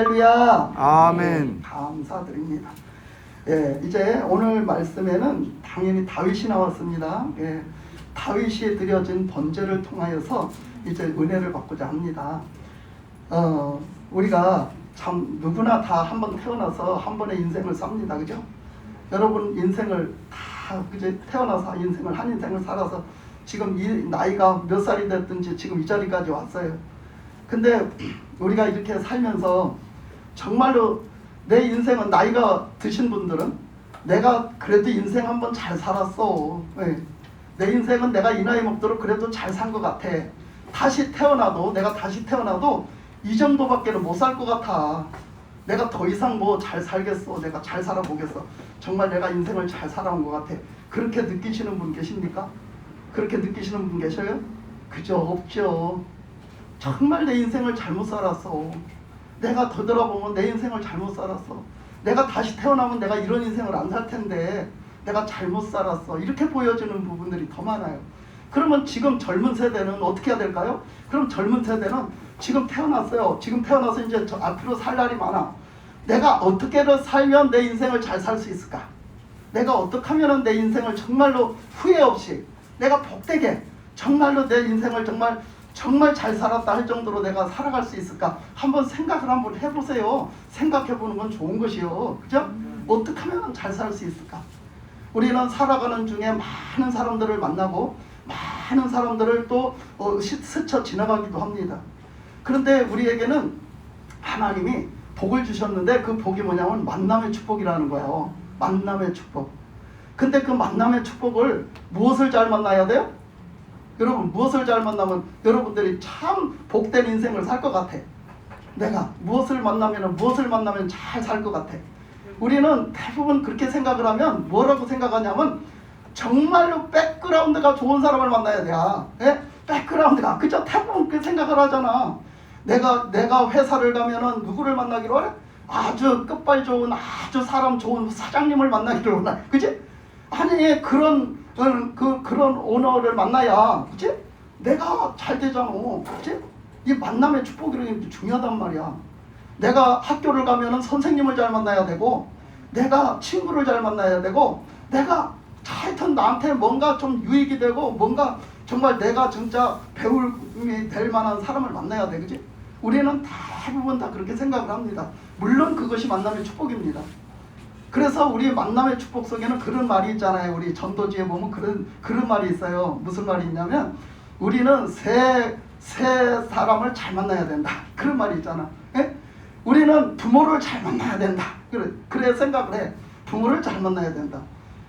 할렐루야. 아멘. 감사드립니다. 예, 이제 오늘 말씀에는 당연히 다윗이 나왔습니다. 예, 다윗이 드려진 번제를 통하여서 이제 은혜를 받고자 합니다. 우리가 참 누구나 다 한 번 태어나서 한 번의 인생을 삽니다, 그죠? 여러분 인생을 다 그제 태어나서 한 인생을 살아서 지금 이 나이가 몇 살이 됐든지 지금 이 자리까지 왔어요. 근데 우리가 이렇게 살면서 정말로 내 인생은 나이가 드신 분들은 내가 그래도 인생 한번 잘 살았어. 네. 내 인생은 내가 이 나이 먹도록 그래도 잘 산 것 같아. 내가 다시 태어나도 이 정도밖에는 못 살 것 같아. 내가 더 이상 뭐 잘 살겠어. 내가 잘 살아보겠어. 정말 내가 인생을 잘 살아온 것 같아. 그렇게 느끼시는 분 계십니까? 그렇게 느끼시는 분 계셔요? 그죠? 없죠. 정말 내 인생을 잘못 살았어. 내가 되돌아보면 내 인생을 잘못 살았어. 내가 다시 태어나면 내가 이런 인생을 안 살 텐데 내가 잘못 살았어. 이렇게 보여지는 부분들이 더 많아요. 그러면 지금 젊은 세대는 어떻게 해야 될까요? 그럼 젊은 세대는 지금 태어났어요. 지금 태어나서 이제 앞으로 살 날이 많아. 내가 어떻게 살면 내 인생을 잘 살 수 있을까? 내가 어떻게 하면 내 인생을 정말로 후회 없이 내가 복되게 정말로 내 인생을 정말 잘 살았다 할 정도로 내가 살아갈 수 있을까? 한번 생각을 한번 해보세요. 생각해보는 건 좋은 것이요. 그죠? 어떻게 하면 잘 살 수 있을까? 우리는 살아가는 중에 많은 사람들을 만나고 많은 사람들을 또 스쳐 지나가기도 합니다. 그런데 우리에게는 하나님이 복을 주셨는데 그 복이 뭐냐면 만남의 축복이라는 거예요. 만남의 축복. 근데 그 만남의 축복을 무엇을 잘 만나야 돼요? 여러분 무엇을 잘 만나면 여러분들이 참 복된 인생을 살 것 같아. 내가 무엇을 만나면 잘 살 것 같아. 우리는 대부분 그렇게 생각을 하면 뭐라고 생각하냐면 정말로 백그라운드가 좋은 사람을 만나야 돼. 예? 백그라운드가 그저 대부분 그렇게 생각을 하잖아. 내가 회사를 가면은 누구를 만나기로 해? 아주 끝발 좋은 아주 사람 좋은 사장님을 만나기로 원해. 그치? 아니 그런 오너를 만나야 그치? 내가 잘 되잖아. 그치? 이 만남의 축복이라는 게 중요하단 말이야. 내가 학교를 가면은 선생님을 잘 만나야 되고 내가 친구를 잘 만나야 되고 내가 하여튼 나한테 뭔가 좀 유익이 되고 뭔가 정말 내가 진짜 배움이 될 만한 사람을 만나야 돼. 그치? 우리는 대부분 다 그렇게 생각을 합니다. 물론 그것이 만남의 축복입니다. 그래서 우리 만남의 축복 속에는 그런 말이 있잖아요. 우리 전도지에 보면 그런 말이 있어요. 무슨 말이 있냐면 우리는 새 사람을 잘 만나야 된다. 그런 말이 있잖아. 예? 우리는 부모를 잘 만나야 된다. 그래 생각을 해. 부모를 잘 만나야 된다.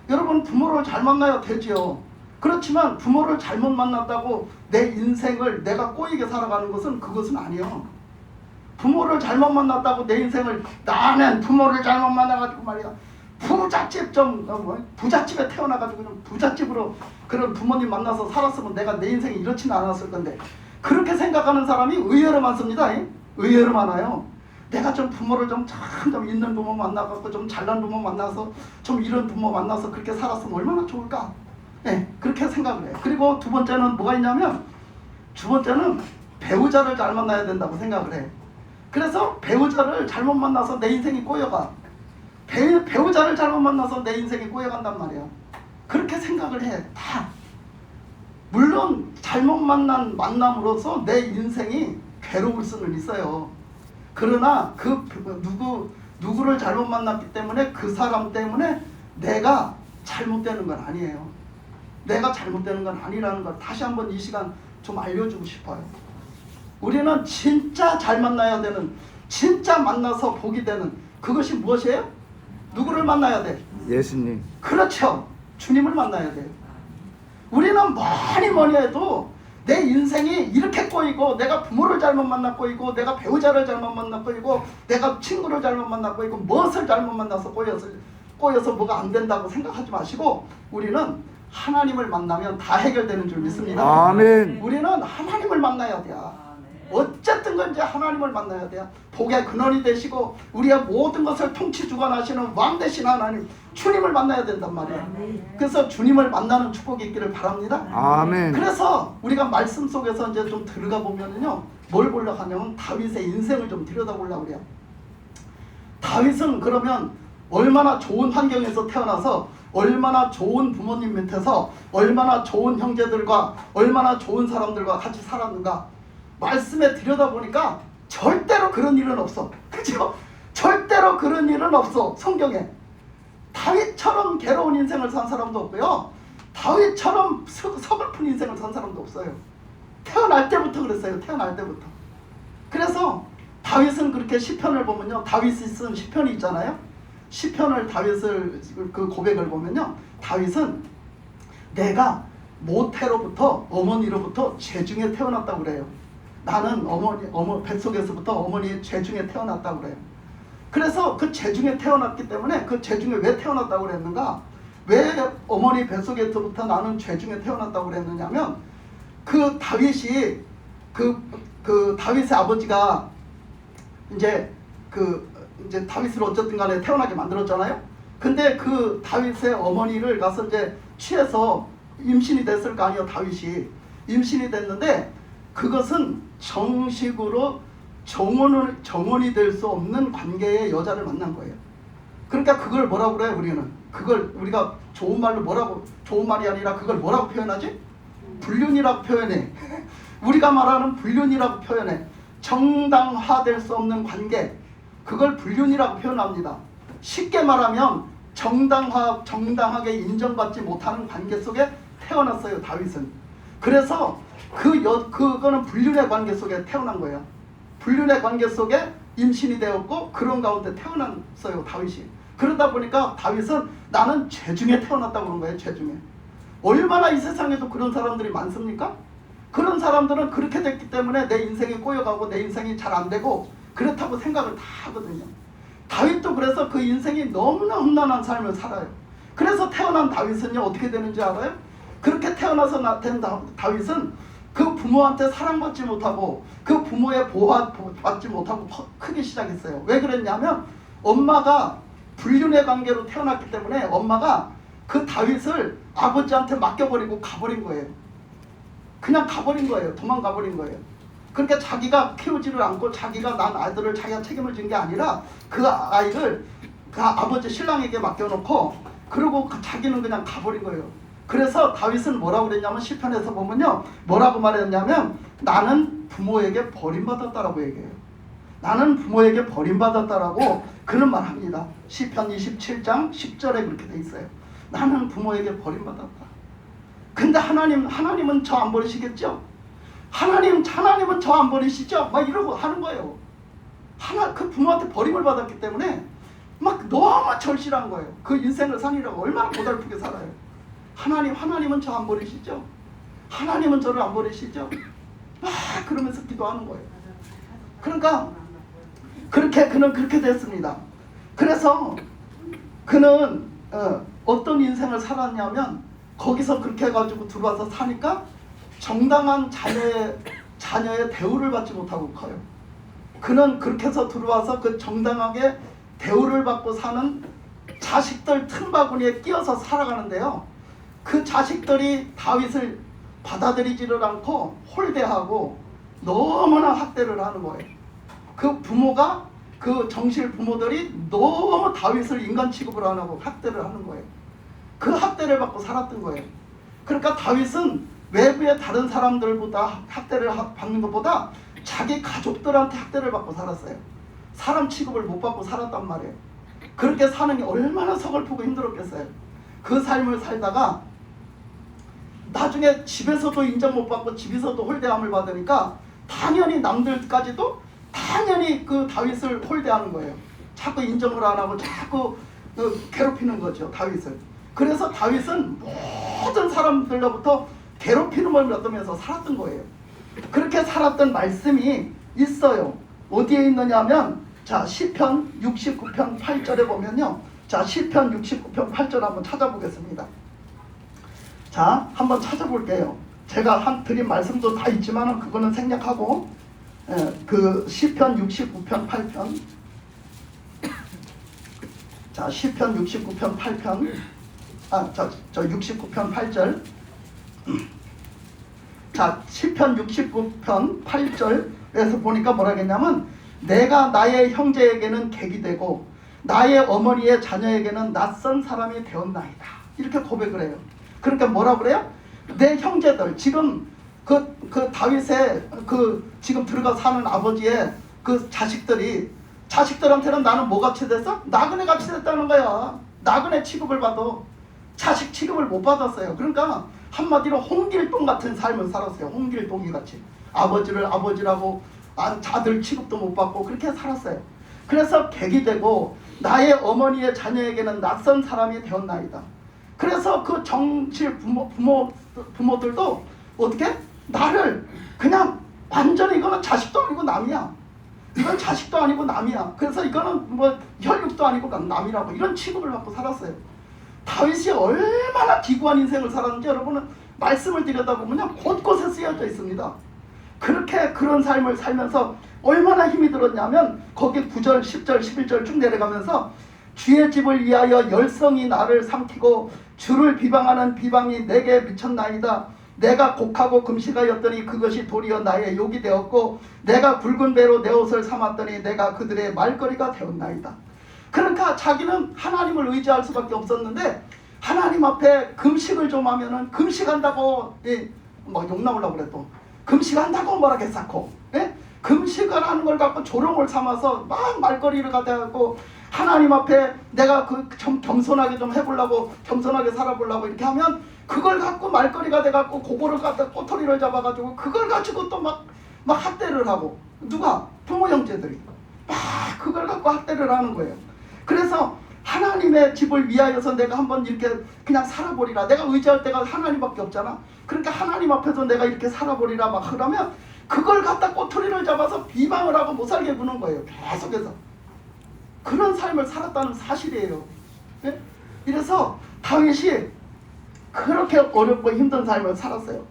여러분 부모를 잘 만나야 되지요. 그렇지만 부모를 잘못 만났다고 내 인생을 내가 꼬이게 살아가는 그것은 아니에요. 부모를 잘못 만났다고 내 인생을 나는 부모를 잘못 만나가지고 말이야 부잣집에 태어나가지고 좀 부잣집으로 그런 부모님 만나서 살았으면 내가 내 인생이 이렇지는 않았을 건데 그렇게 생각하는 사람이 의외로 많습니다. 의외로 많아요. 내가 좀 부모를 좀 있는 부모 만나갖고 좀 잘난 부모 만나서 좀 이런 부모 만나서 그렇게 살았으면 얼마나 좋을까? 네, 그렇게 생각을 해요. 그리고 두 번째는 뭐가 있냐면 배우자를 잘 만나야 된다고 생각을 해. 그래서 배우자를 잘못 만나서 내 인생이 꼬여가. 배우자를 잘못 만나서 내 인생이 꼬여간단 말이야. 그렇게 생각을 해. 다. 물론 잘못 만난 만남으로서 내 인생이 괴로울 수는 있어요. 그러나 누구를 잘못 만났기 때문에 그 사람 때문에 내가 잘못되는 건 아니에요. 내가 잘못되는 건 아니라는 걸 다시 한번 이 시간 좀 알려주고 싶어요. 우리는 진짜 잘 만나야 되는, 진짜 만나서 복이 되는 그것이 무엇이에요? 누구를 만나야 돼? 예수님. 그렇죠. 주님을 만나야 돼요. 우리는 뭐니 해도 내 인생이 이렇게 꼬이고 내가 부모를 잘못 만나 꼬이고 내가 배우자를 잘못 만나 꼬이고 내가 친구를 잘못 만나 꼬이고 무엇을 잘못 만나서 꼬여서 뭐가 안 된다고 생각하지 마시고 우리는 하나님을 만나면 다 해결되는 줄 믿습니다. 아멘. 우리는 하나님을 만나야 돼요. 어쨌든 건지 하나님을 만나야 돼요. 복의 근원이 되시고 우리의 모든 것을 통치 주관하시는 왕 되신 하나님 주님을 만나야 된단 말이에요. 그래서 주님을 만나는 축복이 있기를 바랍니다. 아멘. 그래서 우리가 말씀 속에서 이제 좀 들어가 보면은요 뭘 보려고 하냐면 다윗의 인생을 좀 들여다보려고 그래요. 다윗은 그러면 얼마나 좋은 환경에서 태어나서 얼마나 좋은 부모님 밑에서 얼마나 좋은 형제들과 얼마나 좋은 사람들과 같이 살았는가. 말씀에 들여다보니까 절대로 그런 일은 없어. 그죠? 절대로 그런 일은 없어. 성경에. 다윗처럼 괴로운 인생을 산 사람도 없고요. 다윗처럼 서글픈 인생을 산 사람도 없어요. 태어날 때부터 그랬어요. 태어날 때부터. 그래서 다윗은 그렇게 시편을 보면요. 다윗이 쓴 시편이 있잖아요. 시편을 다윗을 그 고백을 보면요. 다윗은 내가 모태로부터 어머니로부터 죄중에 태어났다고 그래요. 나는 어머니 뱃속에서부터 어머니의 죄중에 태어났다고 그래요. 그래서 그 죄중에 태어났기 때문에 그 죄중에 왜 태어났다고 그랬는가? 왜 어머니 뱃속에서부터 나는 죄중에 태어났다고 그랬느냐면 그 다윗이 그 다윗의 아버지가 이제 다윗을 어쨌든 간에 태어나게 만들었잖아요. 근데 그 다윗의 어머니를 가서 이제 취해서 임신이 됐을 거 아니에요. 다윗이 임신이 됐는데 그것은 정식으로 정원이 될 수 없는 관계의 여자를 만난 거예요. 그러니까 그걸 뭐라고 그래요? 그걸 우리가 좋은 말이 아니라 그걸 뭐라고 표현하지? 불륜이라고 표현해. 우리가 말하는 불륜이라고 표현해. 정당화될 수 없는 관계, 그걸 불륜이라고 표현합니다. 쉽게 말하면 정당하게 인정받지 못하는 관계 속에 태어났어요. 다윗은. 그래서 그거는 불륜의 관계 속에 태어난 거예요. 불륜의 관계 속에 임신이 되었고 그런 가운데 태어났어요. 다윗이. 그러다 보니까 다윗은 나는 죄중에 태어났다고 그런 거예요. 죄중에. 얼마나 이 세상에도 그런 사람들이 많습니까? 그런 사람들은 그렇게 됐기 때문에 내 인생이 꼬여가고 내 인생이 잘 안 되고 그렇다고 생각을 다 하거든요. 다윗도 그래서 그 인생이 너무나 험난한 삶을 살아요. 그래서 태어난 다윗은요 어떻게 되는지 알아요? 그렇게 태어나서 된 다윗은 그 부모한테 사랑받지 못하고 그 부모의 보호받지 못하고 크기 시작했어요. 왜 그랬냐면 엄마가 불륜의 관계로 태어났기 때문에 엄마가 그 다윗을 아버지한테 맡겨버리고 가버린 거예요. 그냥 가버린 거예요. 도망가버린 거예요. 그러니까 자기가 키우지를 않고 자기가 난 아이들을 자기가 책임을 진 게 아니라 그 아이를 그 아버지 신랑에게 맡겨놓고 그리고 자기는 그냥 가버린 거예요. 그래서 다윗은 뭐라고 그랬냐면 시편에서 보면요. 뭐라고 말했냐면 나는 부모에게 버림받았다라고 얘기해요. 나는 부모에게 버림받았다라고 그런 말 합니다. 시편 27장 10절에 그렇게 돼 있어요. 나는 부모에게 버림받았다. 근데 하나님은 저 안 버리시겠죠? 하나님은 저 안 버리시죠? 막 이러고 하는 거예요. 그 부모한테 버림을 받았기 때문에 막 너무 절실한 거예요. 그 인생을 사느라고 얼마나 고달프게 살아요. 하나님은 저 안 버리시죠? 하나님은 저를 안 버리시죠? 막 그러면서 기도하는 거예요. 그러니까 그는 그렇게 됐습니다. 그래서 그는 어떤 인생을 살았냐면 거기서 그렇게 해가지고 들어와서 사니까 정당한 자녀의 대우를 받지 못하고 커요. 그는 그렇게 해서 들어와서 그 정당하게 대우를 받고 사는 자식들 틈바구니에 끼어서 살아가는데요. 그 자식들이 다윗을 받아들이지를 않고 홀대하고 너무나 학대를 하는 거예요. 그 부모가 그 정실 부모들이 너무 다윗을 인간 취급을 안 하고 학대를 하는 거예요. 그 학대를 받고 살았던 거예요. 그러니까 다윗은 외부의 다른 사람들보다 학대를 받는 것보다 자기 가족들한테 학대를 받고 살았어요. 사람 취급을 못 받고 살았단 말이에요. 그렇게 사는 게 얼마나 서글프고 힘들었겠어요. 그 삶을 살다가 나중에 집에서도 인정 못 받고 집에서도 홀대함을 받으니까 당연히 남들까지도 당연히 그 다윗을 홀대하는 거예요. 자꾸 인정을 안 하고 자꾸 괴롭히는 거죠. 다윗을. 그래서 다윗은 모든 사람들로부터 괴롭힘을 받으면서 살았던 거예요. 그렇게 살았던 말씀이 있어요. 어디에 있느냐면 자 시편 69편 8절에 보면요. 자 시편 69편 8절 한번 찾아보겠습니다. 자 한번 찾아볼게요. 제가 드린 말씀도 다 있지만 그거는 생략하고 그 시편 69편 8편 자 시편 69편 8편 저 69편 8절 자 시편 69편 8절에서 보니까 뭐라겠냐면 내가 나의 형제에게는 객이 되고 나의 어머니의 자녀에게는 낯선 사람이 되었나이다. 이렇게 고백을 해요. 그러니까 뭐라 그래요? 내 형제들, 지금 그 다윗의 지금 들어가 사는 아버지의 그 자식들한테는 나는 뭐같이 됐어? 나그네 같이 됐다는 거야. 나그네 취급을 받아. 자식 취급을 못 받았어요. 그러니까 한마디로 홍길동 같은 삶을 살았어요. 홍길동이 같이. 아버지를 아버지라고 아들 취급도 못 받고 그렇게 살았어요. 그래서 객이 되고 나의 어머니의 자녀에게는 낯선 사람이 되었나이다. 그래서 그 정실 부모들도 어떻게? 나를 그냥 완전히 이거는 자식도 아니고 남이야. 이건 자식도 아니고 남이야. 그래서 이거는 뭐 혈육도 아니고 남이라고 이런 취급을 받고 살았어요. 다윗이 얼마나 기구한 인생을 살았는지 여러분은 말씀을 드렸다보면 곳곳에 쓰여져 있습니다. 그렇게 그런 삶을 살면서 얼마나 힘이 들었냐면 거기 9절, 10절, 11절 쭉 내려가면서 주의 집을 위하여 열성이 나를 삼키고 주를 비방하는 비방이 내게 미쳤나이다. 내가 곡하고 금식하였더니 그것이 도리어 나의 욕이 되었고 내가 붉은 배로 내 옷을 삼았더니 내가 그들의 말거리가 되었나이다. 그러니까 자기는 하나님을 의지할 수밖에 없었는데 하나님 앞에 금식을 좀 하면은 금식한다고 막 욕 나오려고 그래. 또 금식한다고 뭐라 했었고 금식을 하는 걸 갖고 조롱을 삼아서 막 말거리를 갖다고 하나님 앞에 내가 좀 겸손하게 좀 해보려고 겸손하게 살아보려고 이렇게 하면 그걸 갖고 말거리가 돼갖고 그거를 갖다 꼬투리를 잡아가지고 그걸 가지고 또 막 학대를 하고 누가? 부모 형제들이 막 그걸 갖고 학대를 하는 거예요. 그래서 하나님의 집을 위하여서 내가 한번 이렇게 그냥 살아보리라. 내가 의지할 때가 하나님밖에 없잖아. 그러니까 하나님 앞에서 내가 이렇게 살아보리라 막 그러면 그걸 갖다 꼬투리를 잡아서 비방을 하고 못 살게 구는 거예요. 계속해서. 그런 삶을 살았다는 사실이에요. 네? 이래서 다윗이 그렇게 어렵고 힘든 삶을 살았어요.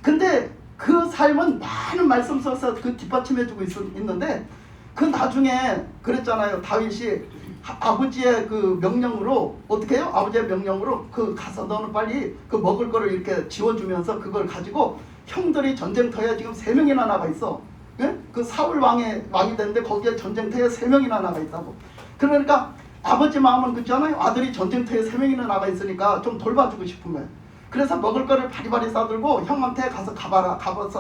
근데 그 삶은 많은 말씀 속에서 그 뒷받침해주고 있는데 그 나중에 그랬잖아요. 다윗이 아버지의 그 명령으로 어떻게 해요? 아버지의 명령으로 가서 너는 빨리 그 먹을 거를 이렇게 지워주면서 그걸 가지고 형들이 전쟁터에 지금 3명이나 나가 있어. 예? 그 사울 왕이 됐는데 거기에 전쟁터에 3명이나 나가 있다고. 그러니까 아버지 마음은 그렇잖아요. 아들이 전쟁터에 3명이나 나가 있으니까 좀 돌봐주고 싶은 거예요. 그래서 먹을 거를 바리바리 싸들고 형한테 가서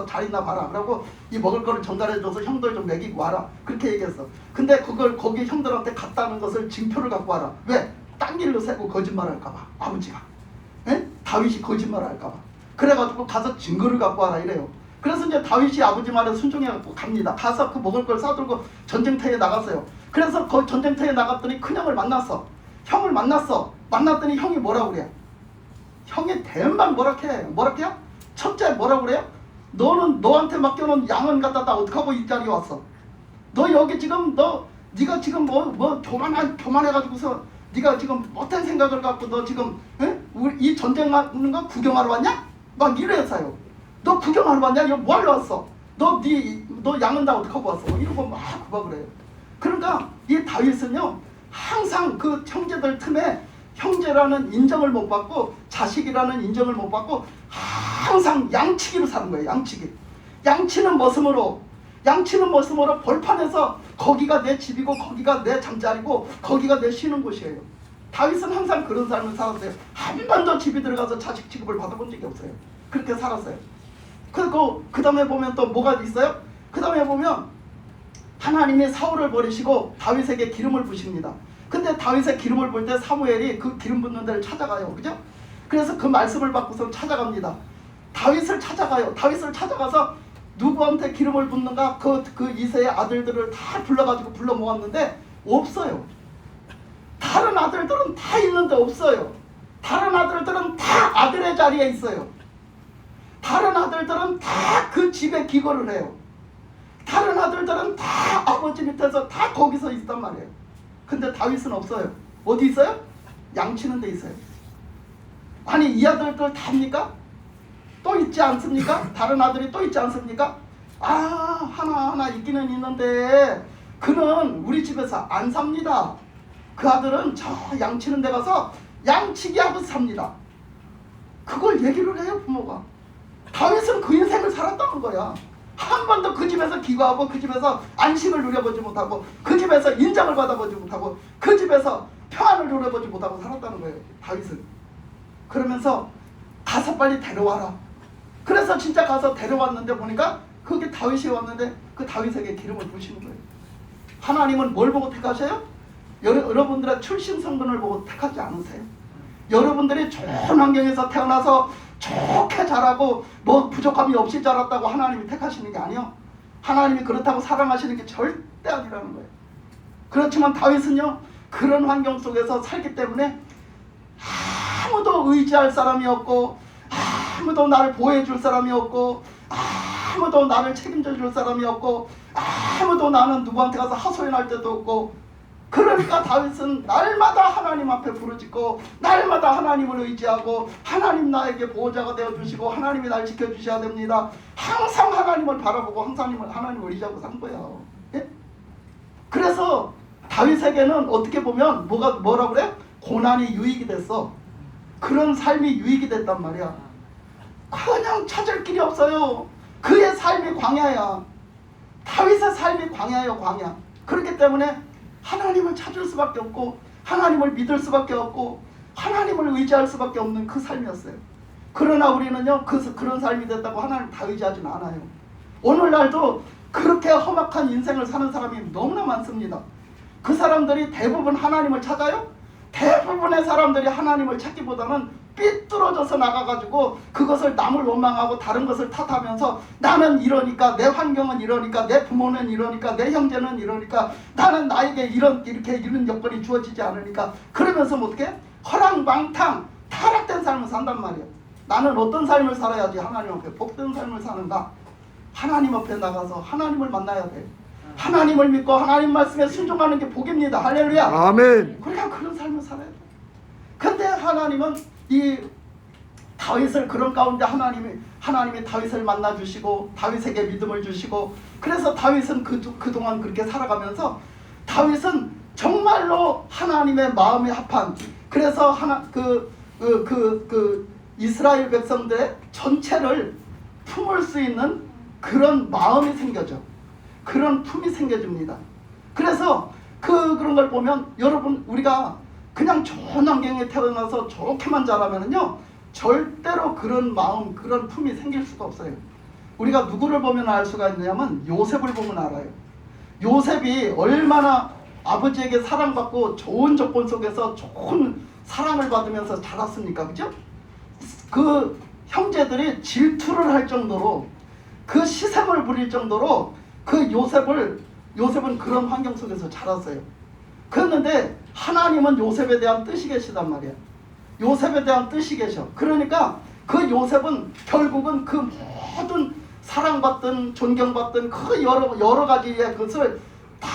잘 있나 봐라. 그러고 이 먹을 거를 전달해줘서 형들 좀 먹이고 와라. 그렇게 얘기했어. 근데 그걸 거기 형들한테 갔다는 것을 징표를 갖고 와라. 왜? 딴 길로 새고 거짓말할까봐. 아버지가. 에? 다윗이 거짓말할까봐. 그래가지고 가서 증거를 갖고 와라 이래요. 그래서 이제 다윗이 아버지 말에 순종해갖고 갑니다. 가서 그 먹을 걸 싸들고 전쟁터에 나갔어요. 그래서 그 전쟁터에 나갔더니 큰형을 만났어. 형을 만났어. 만났더니 형이 뭐라고 그래? 형이 대만 뭐라해요? 첫째 뭐라고 그래요? 너는 너한테 맡겨놓은 양은 갖다가 어떡하고 이 자리에 왔어? 너 여기 지금 네가 지금 뭐 교만해가지고서 네가 지금 못한 생각을 갖고 너 지금 우리 이 전쟁하는 거 구경하러 왔냐? 막 이래서요. 너 구경하러 왔냐? 이거 뭐 하러 왔어? 너 양은 다 어떡하고 왔어? 이러고 막 그래요. 그러니까 이 다윗은요 항상 그 형제들 틈에 형제라는 인정을 못 받고 자식이라는 인정을 못 받고 항상 양치기로 사는 거예요. 양치는 머슴으로 벌판에서 거기가 내 집이고 거기가 내 잠자리고 거기가 내 쉬는 곳이에요. 다윗은 항상 그런 삶을 살았어요. 한 번도 집에 들어가서 자식 취급을 받아본 적이 없어요. 그렇게 살았어요. 그리고 그 다음에 보면 또 뭐가 있어요? 그 다음에 보면 하나님이 사울을 버리시고 다윗에게 기름을 부십니다. 근데 다윗의 기름을 볼 때 사무엘이 그 기름 붓는 데를 찾아가요. 그죠? 그래서 그 말씀을 받고서 찾아갑니다. 다윗을 찾아가서 누구한테 기름을 붓는가? 그 이새의 아들들을 다 불러가지고 불러 모았는데 없어요. 다른 아들들은 다 있는데 없어요. 다른 아들들은 다 아들의 자리에 있어요. 다른 아들들은 다 그 집에 기거를 해요. 다른 아들들은 다 아버지 밑에서 다 거기서 있단 말이에요. 근데 다윗은 없어요. 어디 있어요? 양치는 데 있어요. 아니 이 아들들 다 합니까? 또 있지 않습니까? 다른 아들이 또 있지 않습니까? 하나 있기는 있는데 그는 우리 집에서 안 삽니다. 그 아들은 저 양치는 데 가서 양치기 하고 삽니다. 그걸 얘기를 해요 부모가. 다윗은 그 인생을 살았다는 거야. 한 번도 그 집에서 기거하고 그 집에서 안식을 누려보지 못하고 그 집에서 인정을 받아보지 못하고 그 집에서 평안을 누려보지 못하고 살았다는 거예요, 다윗은. 그러면서 가서 빨리 데려와라. 그래서 진짜 가서 데려왔는데 보니까 그게 다윗이 왔는데 그 다윗에게 기름을 부으시는 거예요. 하나님은 뭘 보고 택하셔요? 여러분들의 출신 성분을 보고 택하지 않으세요. 여러분들이 좋은 환경에서 태어나서 좋게 자라고 뭐 부족함이 없이 자랐다고 하나님이 택하시는 게 아니요. 하나님이 그렇다고 사랑하시는 게 절대 아니라는 거예요. 그렇지만 다윗은요, 그런 환경 속에서 살기 때문에 아무도 의지할 사람이 없고, 아무도 나를 보호해 줄 사람이 없고, 아무도 나를 책임져 줄 사람이 없고, 아무도 나는 누구한테 가서 하소연할 때도 없고, 그러니까 다윗은 날마다 하나님 앞에 부르짖고 날마다 하나님을 의지하고 하나님 나에게 보호자가 되어주시고 하나님이 날 지켜주셔야 됩니다. 항상 하나님을 바라보고 항상 하나님을 의지하고 산 거예요. 예? 그래서 다윗에게는 어떻게 보면 뭐라 그래? 고난이 유익이 됐어. 그런 삶이 유익이 됐단 말이야. 그냥 찾을 길이 없어요. 그의 삶이 광야야. 다윗의 삶이 광야예요, 광야. 그렇기 때문에 하나님을 찾을 수밖에 없고 하나님을 믿을 수밖에 없고 하나님을 의지할 수밖에 없는 그 삶이었어요. 그러나 우리는요, 그런 삶이 됐다고 하나님 다 의지하진 않아요. 오늘날도 그렇게 험악한 인생을 사는 사람이 너무나 많습니다. 그 사람들이 대부분 하나님을 찾아요? 대부분의 사람들이 하나님을 찾기보다는 삐뚤어져서 나가가지고 그것을 남을 원망하고 다른 것을 탓하면서 나는 이러니까, 내 환경은 이러니까, 내 부모는 이러니까, 내 형제는 이러니까, 나는 나에게 이런 여건이 주어지지 않으니까, 그러면서 뭐 어떻게 허랑방탕 타락된 삶을 산단 말이에요. 나는 어떤 삶을 살아야지 하나님 앞에 복된 삶을 사는가? 하나님 앞에 나가서 하나님을 만나야 돼. 하나님을 믿고 하나님 말씀에 순종하는 게 복입니다. 할렐루야. 아멘. 그러니까 그런 삶을 살아야 돼. 근데 하나님은 이 다윗을 그런 가운데 하나님이 다윗을 만나 주시고 다윗에게 믿음을 주시고, 그래서 다윗은 그동안 그렇게 살아가면서 다윗은 정말로 하나님의 마음에 합한, 그래서 이스라엘 백성들의 전체를 품을 수 있는 그런 마음이 생겨져. 그런 품이 생겨집니다. 그래서 그런 걸 보면 여러분, 우리가 그냥 좋은 환경에 태어나서 좋게만 자라면은요, 절대로 그런 마음, 그런 품이 생길 수가 없어요. 우리가 누구를 보면 알 수가 있냐면 요셉을 보면 알아요. 요셉이 얼마나 아버지에게 사랑받고 좋은 조건 속에서 좋은 사랑을 받으면서 자랐습니까? 그죠? 그 형제들이 질투를 할 정도로, 그 시샘을 부릴 정도로 그 요셉은 그런 환경 속에서 자랐어요. 그런데 하나님은 요셉에 대한 뜻이 계시단 말이야. 요셉에 대한 뜻이 계셔. 그러니까 그 요셉은 결국은 그 모든 사랑받던 존경받던 그 여러 가지의 것을 다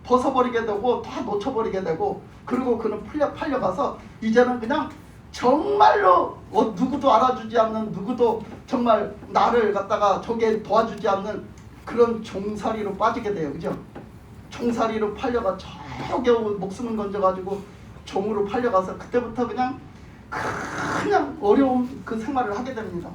벗어버리게 되고 다 놓쳐버리게 되고, 그리고 그는 팔려가서 이제는 그냥 정말로 누구도 알아주지 않는, 누구도 정말 나를 갖다가 저게 도와주지 않는 그런 종살이로 빠지게 돼요. 그죠? 종살이로 팔려가 겨우 목숨을 건져가지고 종으로 팔려가서 그때부터 그냥 어려운 그 생활을 하게 됩니다.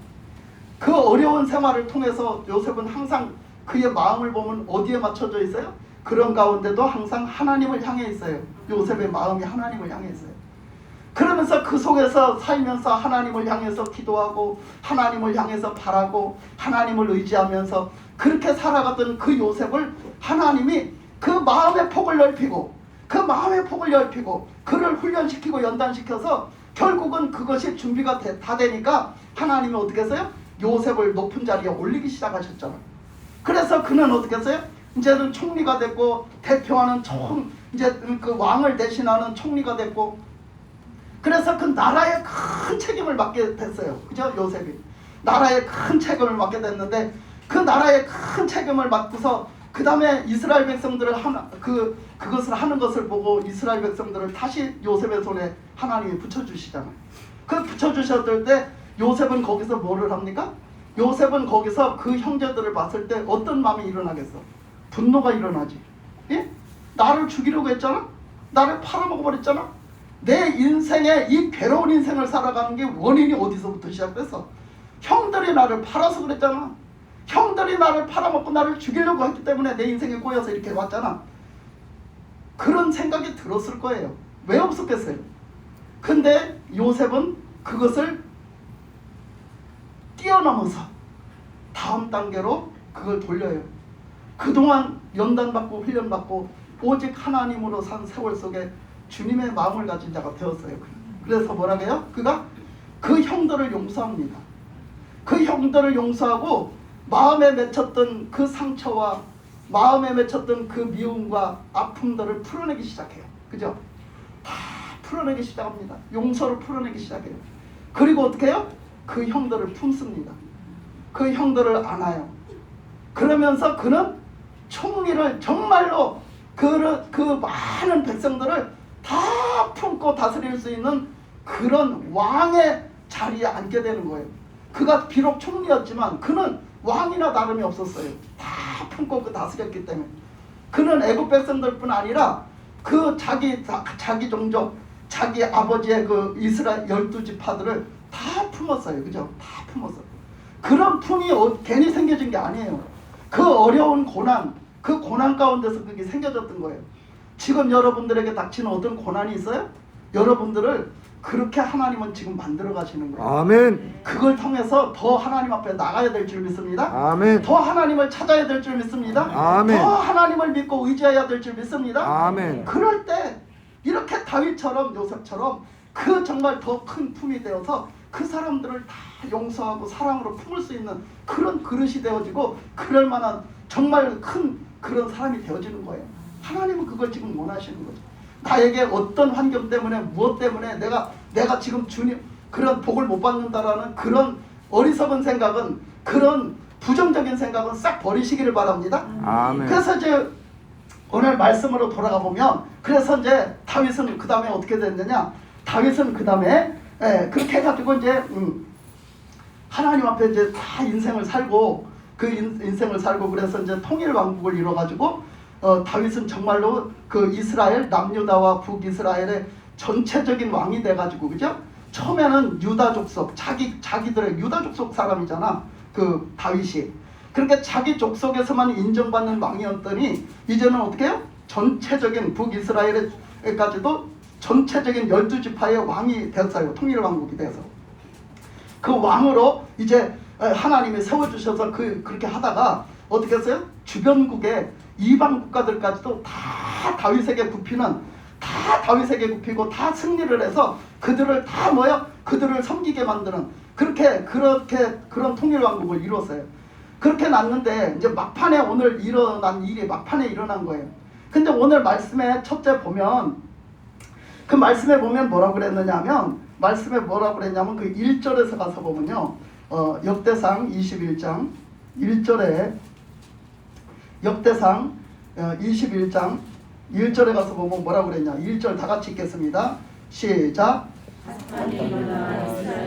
그 어려운 생활을 통해서 요셉은 항상 그의 마음을 보면 어디에 맞춰져 있어요? 그런 가운데도 항상 하나님을 향해 있어요. 요셉의 마음이 하나님을 향해 있어요. 그러면서 그 속에서 살면서 하나님을 향해서 기도하고 넓히고 향해서 바라고 하나님을 의지하면서 그렇게 살아갔던 그 요셉을 하나님이 그 마음의 폭을 넓히고 그를 훈련시키고 연단시켜서 결국은 그것이 준비가 다 되니까 하나님이 어떻게 했어요? 요셉을 높은 자리에 올리기 시작하셨잖아요. 그래서 그는 어떻게 했어요? 이제는 총리가 됐고, 대표하는 이제 그 왕을 대신하는 총리가 됐고, 그래서 그 나라에 큰 책임을 맡게 됐어요. 그죠? 요셉이 나라에 큰 책임을 맡게 됐는데, 그 나라에 큰 책임을 맡고서 그 다음에 이스라엘 백성들을 그것을 하는 것을 보고 이스라엘 백성들을 다시 요셉의 손에 하나님이 붙여주시잖아요. 그 붙여주셨을 때 요셉은 거기서 뭐를 합니까? 요셉은 거기서 그 형제들을 봤을 때 어떤 마음이 일어나겠어? 분노가 일어나지. 예? 나를 죽이려고 했잖아? 나를 팔아먹어버렸잖아? 내 인생에 이 괴로운 인생을 살아가는 게 원인이 어디서부터 시작됐어? 형들이 나를 팔아서 그랬잖아. 형들이 나를 팔아먹고 나를 죽이려고 했기 때문에 내 인생에 꼬여서 이렇게 왔잖아. 그런 생각이 들었을 거예요. 왜 없었겠어요? 근데 요셉은 그것을 뛰어넘어서 다음 단계로 그걸 돌려요. 그동안 연단받고 훈련받고 오직 하나님으로 산 세월 속에 주님의 마음을 가진 자가 되었어요. 그래서 뭐라고 해요? 그가 그 형들을 용서합니다. 그 형들을 용서하고 마음에 맺혔던 그 상처와 마음에 맺혔던 그 미움과 아픔들을 풀어내기 시작해요. 그죠? 다 풀어내기 시작합니다. 용서를 풀어내기 시작해요. 그리고 어떻게 해요? 그 형들을 품습니다. 그 형들을 안아요. 그러면서 그는 총리를 정말로 그 많은 백성들을 다 품고 다스릴 수 있는 그런 왕의 자리에 앉게 되는 거예요. 그가 비록 총리였지만 그는 왕이나 다름이 없었어요. 다 품고 그 다스렸기 때문에. 그는 애국 백성들뿐 아니라 그 자기 종족, 자기 아버지의 그 이스라엘 12지파들을 다 품었어요. 그죠? 다 품었어요. 그런 품이 괜히 생겨진 게 아니에요. 그 어려운 고난, 그 고난 가운데서 그게 생겨졌던 거예요. 지금 여러분들에게 닥치는 어떤 고난이 있어요? 여러분들을 그렇게 하나님은 지금 만들어 가시는 거예요. 아멘. 그걸 통해서 더 하나님 앞에 나가야 될 줄 믿습니다. 아멘. 더 하나님을 찾아야 될 줄 믿습니다. 아멘. 더 하나님을 믿고 의지해야 될 줄 믿습니다. 아멘. 그럴 때 이렇게 다윗처럼 요셉처럼 그 정말 더 큰 품이 되어서 그 사람들을 다 용서하고 사랑으로 품을 수 있는 그런 그릇이 되어지고 그럴 만한 정말 큰 그런 사람이 되어지는 거예요. 하나님은 그걸 지금 원하시는 거죠. 나에게 어떤 환경 때문에 무엇 때문에 내가 지금 주님 그런 복을 못 받는다라는 그런 어리석은 생각은 그런 부정적인 생각은 싹 버리시기를 바랍니다. 아멘. 그래서 이제 오늘 말씀으로 돌아가 보면 그래서 이제 다윗은 그 다음에 어떻게 됐느냐? 다윗은 그 다음에 그렇게 해가지고 이제 하나님 앞에 이제 다 인생을 살고 그 인생을 살고 그래서 이제 통일 왕국을 이뤄가지고 다윗은 정말로 그 이스라엘 남유다와 북이스라엘의 전체적인 왕이 돼가지고 그죠? 처음에는 유다 족속 자기들의 유다 족속 사람이잖아 그 다윗이. 그러니까 자기 족속에서만 인정받는 왕이었더니 이제는 어떻게 해요? 전체적인 북이스라엘까지도 전체적인 12지파의 왕이 됐어요. 통일왕국이 돼서. 그 왕으로 이제 하나님이 세워주셔서 그렇게 하다가 어떻게 했어요? 주변국의 이방 국가들까지도 다 다윗에게 굽히고 다 승리를 해서 그들을 다 그들을 섬기게 만드는 그런 통일왕국을 이뤘어요. 그렇게 났는데 이제 막판에 오늘 일어난 일이 막판에 일어난 거예요. 근데 오늘 말씀에 첫째 보면 그 말씀에 보면 뭐라고 그랬느냐면 그 1절에서 가서 보면요. 역대상 21장 1절에 역대상 21장 1절에 가서 보면 뭐라고 그랬냐. 1절 다 같이 읽겠습니다. 시작.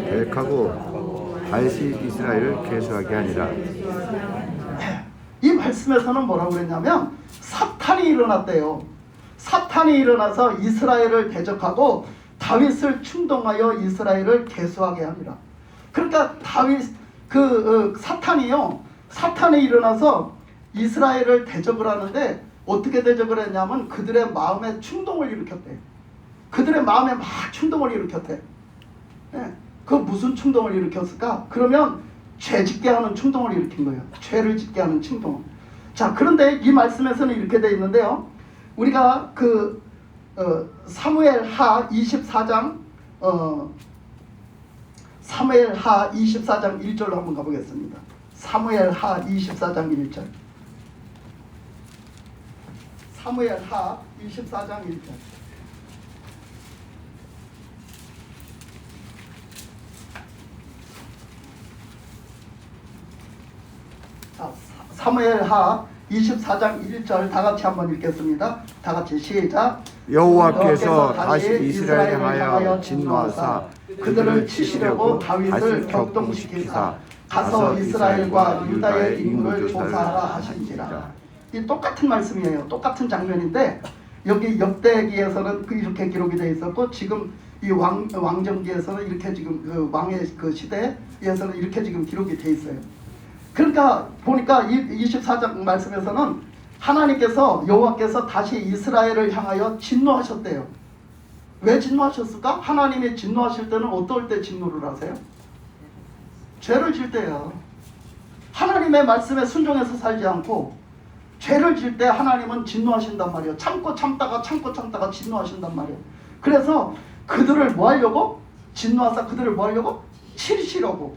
계획하고 다시 이스라엘을 계수하게 하니라. 이 말씀에서는 뭐라고 그랬냐면 사탄이 일어났대요. 사탄이 일어나서 이스라엘을 대적하고 다윗을 충동하여 이스라엘을 계수하게 하니라. 그러니까 사탄이 일어나서 이스라엘을 대적을 하는데 어떻게 대적을 했냐면 그들의 마음에 충동을 일으켰대요. 그들의 마음에 막 충동을 일으켰대. 그 무슨 충동을 일으켰을까? 그러면 죄 짓게 하는 충동을 일으킨 거예요. 죄를 짓게 하는 충동. 자, 그런데 이 말씀에서는 이렇게 되어 있는데요. 우리가 사무엘하 24장 1절로 한번 가보겠습니다. 사무엘하 24장 1절. 사무엘하 24장 1절. 자, 사무엘하 24장 1절 다 같이 한번 읽겠습니다. 다 같이 시작. 여호와께서 다시 이스라엘을 향하여 진노하사 그들을 치시려고 다윗을 격동시키사 가서 이스라엘과 유다의 인물을 조사하라 하신지라. 이 똑같은 말씀이에요. 똑같은 장면인데 여기 역대기에서는 이렇게 기록이 되어 있었고 지금 이 왕정기에서는 이렇게 지금 그 왕의 그 시대에서는 이렇게 지금 기록이 되어 있어요. 그러니까 보니까 24장 말씀에서는 하나님께서 여호와께서 다시 이스라엘을 향하여 진노하셨대요. 왜 진노하셨을까? 하나님이 진노하실 때는 어떨 때 진노를 하세요? 죄를 질 때요. 하나님의 말씀에 순종해서 살지 않고 죄를 질 때 하나님은 진노하신단 말이에요. 참고 참다가 진노하신단 말이에요. 그래서 그들을 뭐 하려고? 진노하사 그들을 뭐 하려고? 치시려고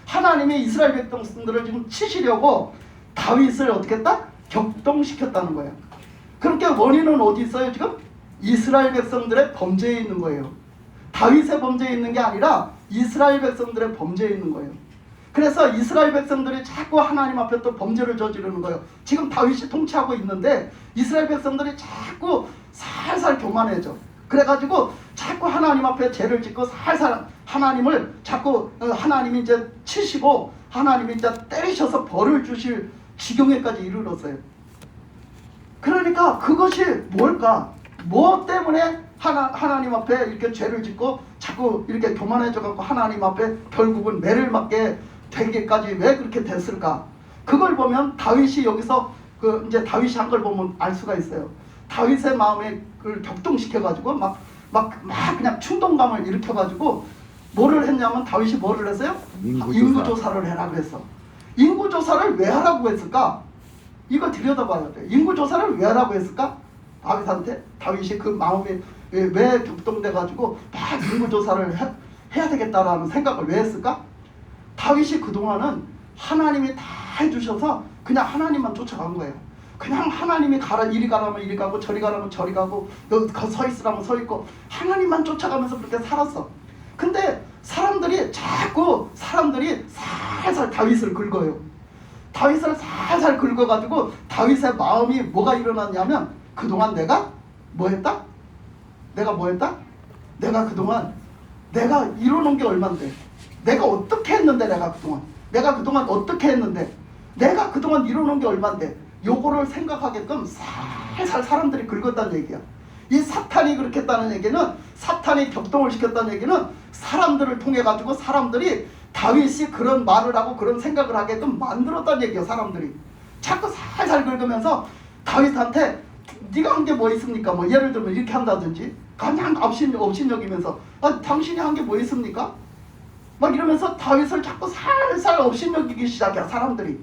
하나님이 이스라엘 백성들을 지금 치시려고 다윗을 어떻게 했다? 격동시켰다는 거예요. 그렇게 원인은 어디 있어요 지금? 이스라엘 백성들의 범죄에 있는 거예요. 다윗의 범죄에 있는 게 아니라 이스라엘 백성들의 범죄에 있는 거예요. 그래서 이스라엘 백성들이 자꾸 하나님 앞에 또 범죄를 저지르는 거예요. 지금 다윗이 통치하고 있는데 이스라엘 백성들이 자꾸 살살 교만해져. 그래가지고 자꾸 하나님 앞에 죄를 짓고 살살 하나님을 자꾸 하나님이 이제 치시고 하나님이 이제 때리셔서 벌을 주실 지경에까지 이르렀어요. 그러니까 그것이 뭘까? 뭐 때문에 하나님 앞에 이렇게 죄를 짓고 자꾸 이렇게 교만해져 갖고 하나님 앞에 결국은 매를 맞게 되기까지 왜 그렇게 됐을까? 그걸 보면 다윗이 여기서 이제 다윗이 한 걸 보면 알 수가 있어요. 다윗의 마음에 그걸 격동시켜가지고 막 그냥 충동감을 일으켜가지고 뭐를 했냐면 다윗이 뭐를 했어요? 인구조사를 해라고 했어. 인구조사를 왜 하라고 했을까? 이거 들여다봐야 돼. 인구조사를 왜 하라고 했을까? 다윗이 그 마음에 왜 격동돼가지고 막 인구조사를 해야 되겠다라는 생각을 왜 했을까? 다윗이 그동안은 하나님이 다 해주셔서 그냥 하나님만 쫓아간 거예요. 그냥 하나님이 가라 이리 가라면 이리 가고 저리 가라면 저리 가고 여기 서 있으라면 서 있고 하나님만 쫓아가면서 그렇게 살았어. 근데 사람들이 살살 다윗을 긁어요. 다윗을 살살 긁어가지고 다윗의 마음이 뭐가 일어났냐면 그동안 내가 뭐 했다? 내가 그동안 내가 이뤄놓은 게 얼만데 내가 어떻게 했는데 내가 그동안 어떻게 했는데 내가 그동안 이뤄놓은 게 얼만데 요거를 생각하게끔 살살 사람들이 긁었다는 얘기야. 이 사탄이 그렇게 했다는 얘기는 사탄이 격동을 시켰다는 얘기는 사람들을 통해 가지고 사람들이 다윗이 그런 말을 하고 그런 생각을 하게끔 만들었다는 얘기야. 사람들이 자꾸 살살 긁으면서 다윗한테 네가 한 게 뭐 있습니까? 뭐 예를 들면 이렇게 한다든지 그냥 업신여기면서 당신이 한 게 뭐 있습니까? 막 이러면서 다윗을 자꾸 살살 업신여기기 시작해 사람들이.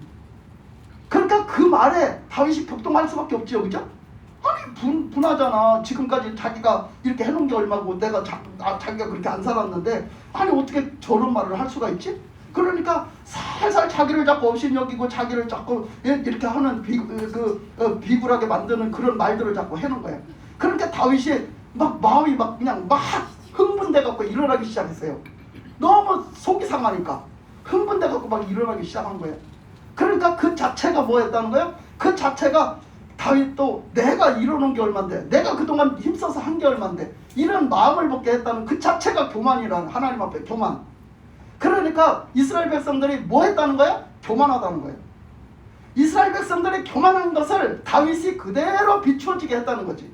그러니까 그 말에 다윗이 격동할 수밖에 없지요. 그죠? 아니 분하잖아. 지금까지 자기가 이렇게 해놓은 게 얼마고 내가 자기가 그렇게 안 살았는데 아니 어떻게 저런 말을 할 수가 있지? 그러니까 살살 자기를 자꾸 업신여기고 자기를 자꾸 이렇게 하는 비굴하게 만드는 그런 말들을 자꾸 해놓은 거예요. 그러니까 다윗이 막 마음이 그냥 흥분돼 갖고 일어나기 시작했어요. 너무 속이 상하니까 흥분돼 갖고 막 일어나기 시작한 거예요. 그러니까 그 자체가 뭐였다는 거예요? 그 자체가 다윗도 내가 이뤄놓은 게 얼만데 내가 그동안 힘써서 한 게 얼만데 이런 마음을 먹게 했다는 그 자체가 교만이라는 하나님 앞에 교만. 그러니까 이스라엘 백성들이 뭐 했다는 거예요? 교만하다는 거예요. 이스라엘 백성들이 교만한 것을 다윗이 그대로 비추어지게 했다는 거지.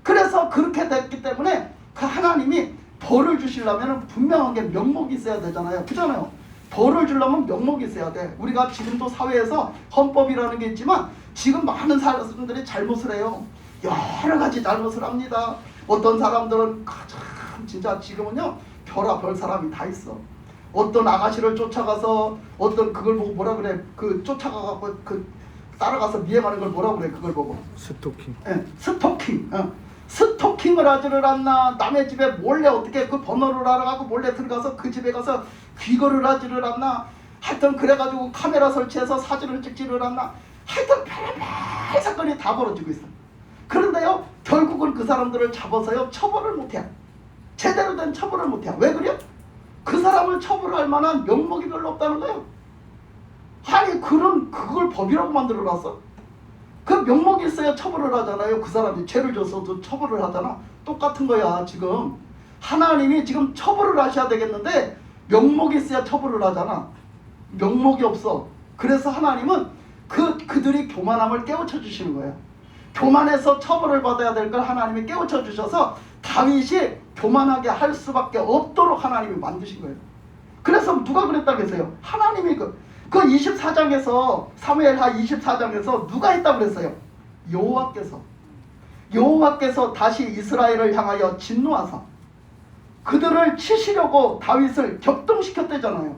그래서 그렇게 됐기 때문에 그 하나님이 벌을 주시려면 분명하게 명목이 있어야 되잖아요. 그잖아요. 벌을 주려면 명목이 있어야 돼. 우리가 지금도 사회에서 헌법이라는 게 있지만 지금 많은 사람들이 잘못을 해요. 여러 가지 잘못을 합니다. 어떤 사람들은 진짜 지금은요 별의별 사람이 다 있어. 어떤 아가씨를 쫓아가서 어떤 그걸 보고 뭐라 그래? 그 쫓아가고 따라가서 미행하는 걸 뭐라 그래? 그걸 보고 스토킹. 스토킹. 스토킹을 하지를 않나. 남의 집에 몰래 어떻게 그 번호를 알아가고 몰래 들어가서 그 집에 가서 귀거를 하지를 않나. 하여튼 그래가지고 카메라 설치해서 사진을 찍지를 않나. 하여튼 별별 사건이 다 벌어지고 있어. 그런데요 결국은 그 사람들을 잡아서요 처벌을 못해. 제대로 된 처벌을 못해. 왜 그래요? 그 사람을 처벌할 만한 명목이 별로 없다는 거예요. 아니 그걸 법이라고 만들어놨어? 그 명목이 있어야 처벌을 하잖아요. 그 사람이 죄를 졌어도 처벌을 하잖아. 똑같은 거야. 지금 하나님이 지금 처벌을 하셔야 되겠는데 명목이 있어야 처벌을 하잖아. 명목이 없어. 그래서 하나님은 그들이 교만함을 깨우쳐 주시는 거예요. 교만해서 처벌을 받아야 될 걸 하나님이 깨우쳐 주셔서 다윗이 교만하게 할 수밖에 없도록 하나님이 만드신 거예요. 그래서 누가 그랬다고 했어요? 그 24장에서 사무엘하 24장에서 누가 했다고 그랬어요? 여호와께서 다시 이스라엘을 향하여 진노하사 그들을 치시려고 다윗을 격동시켰대잖아요.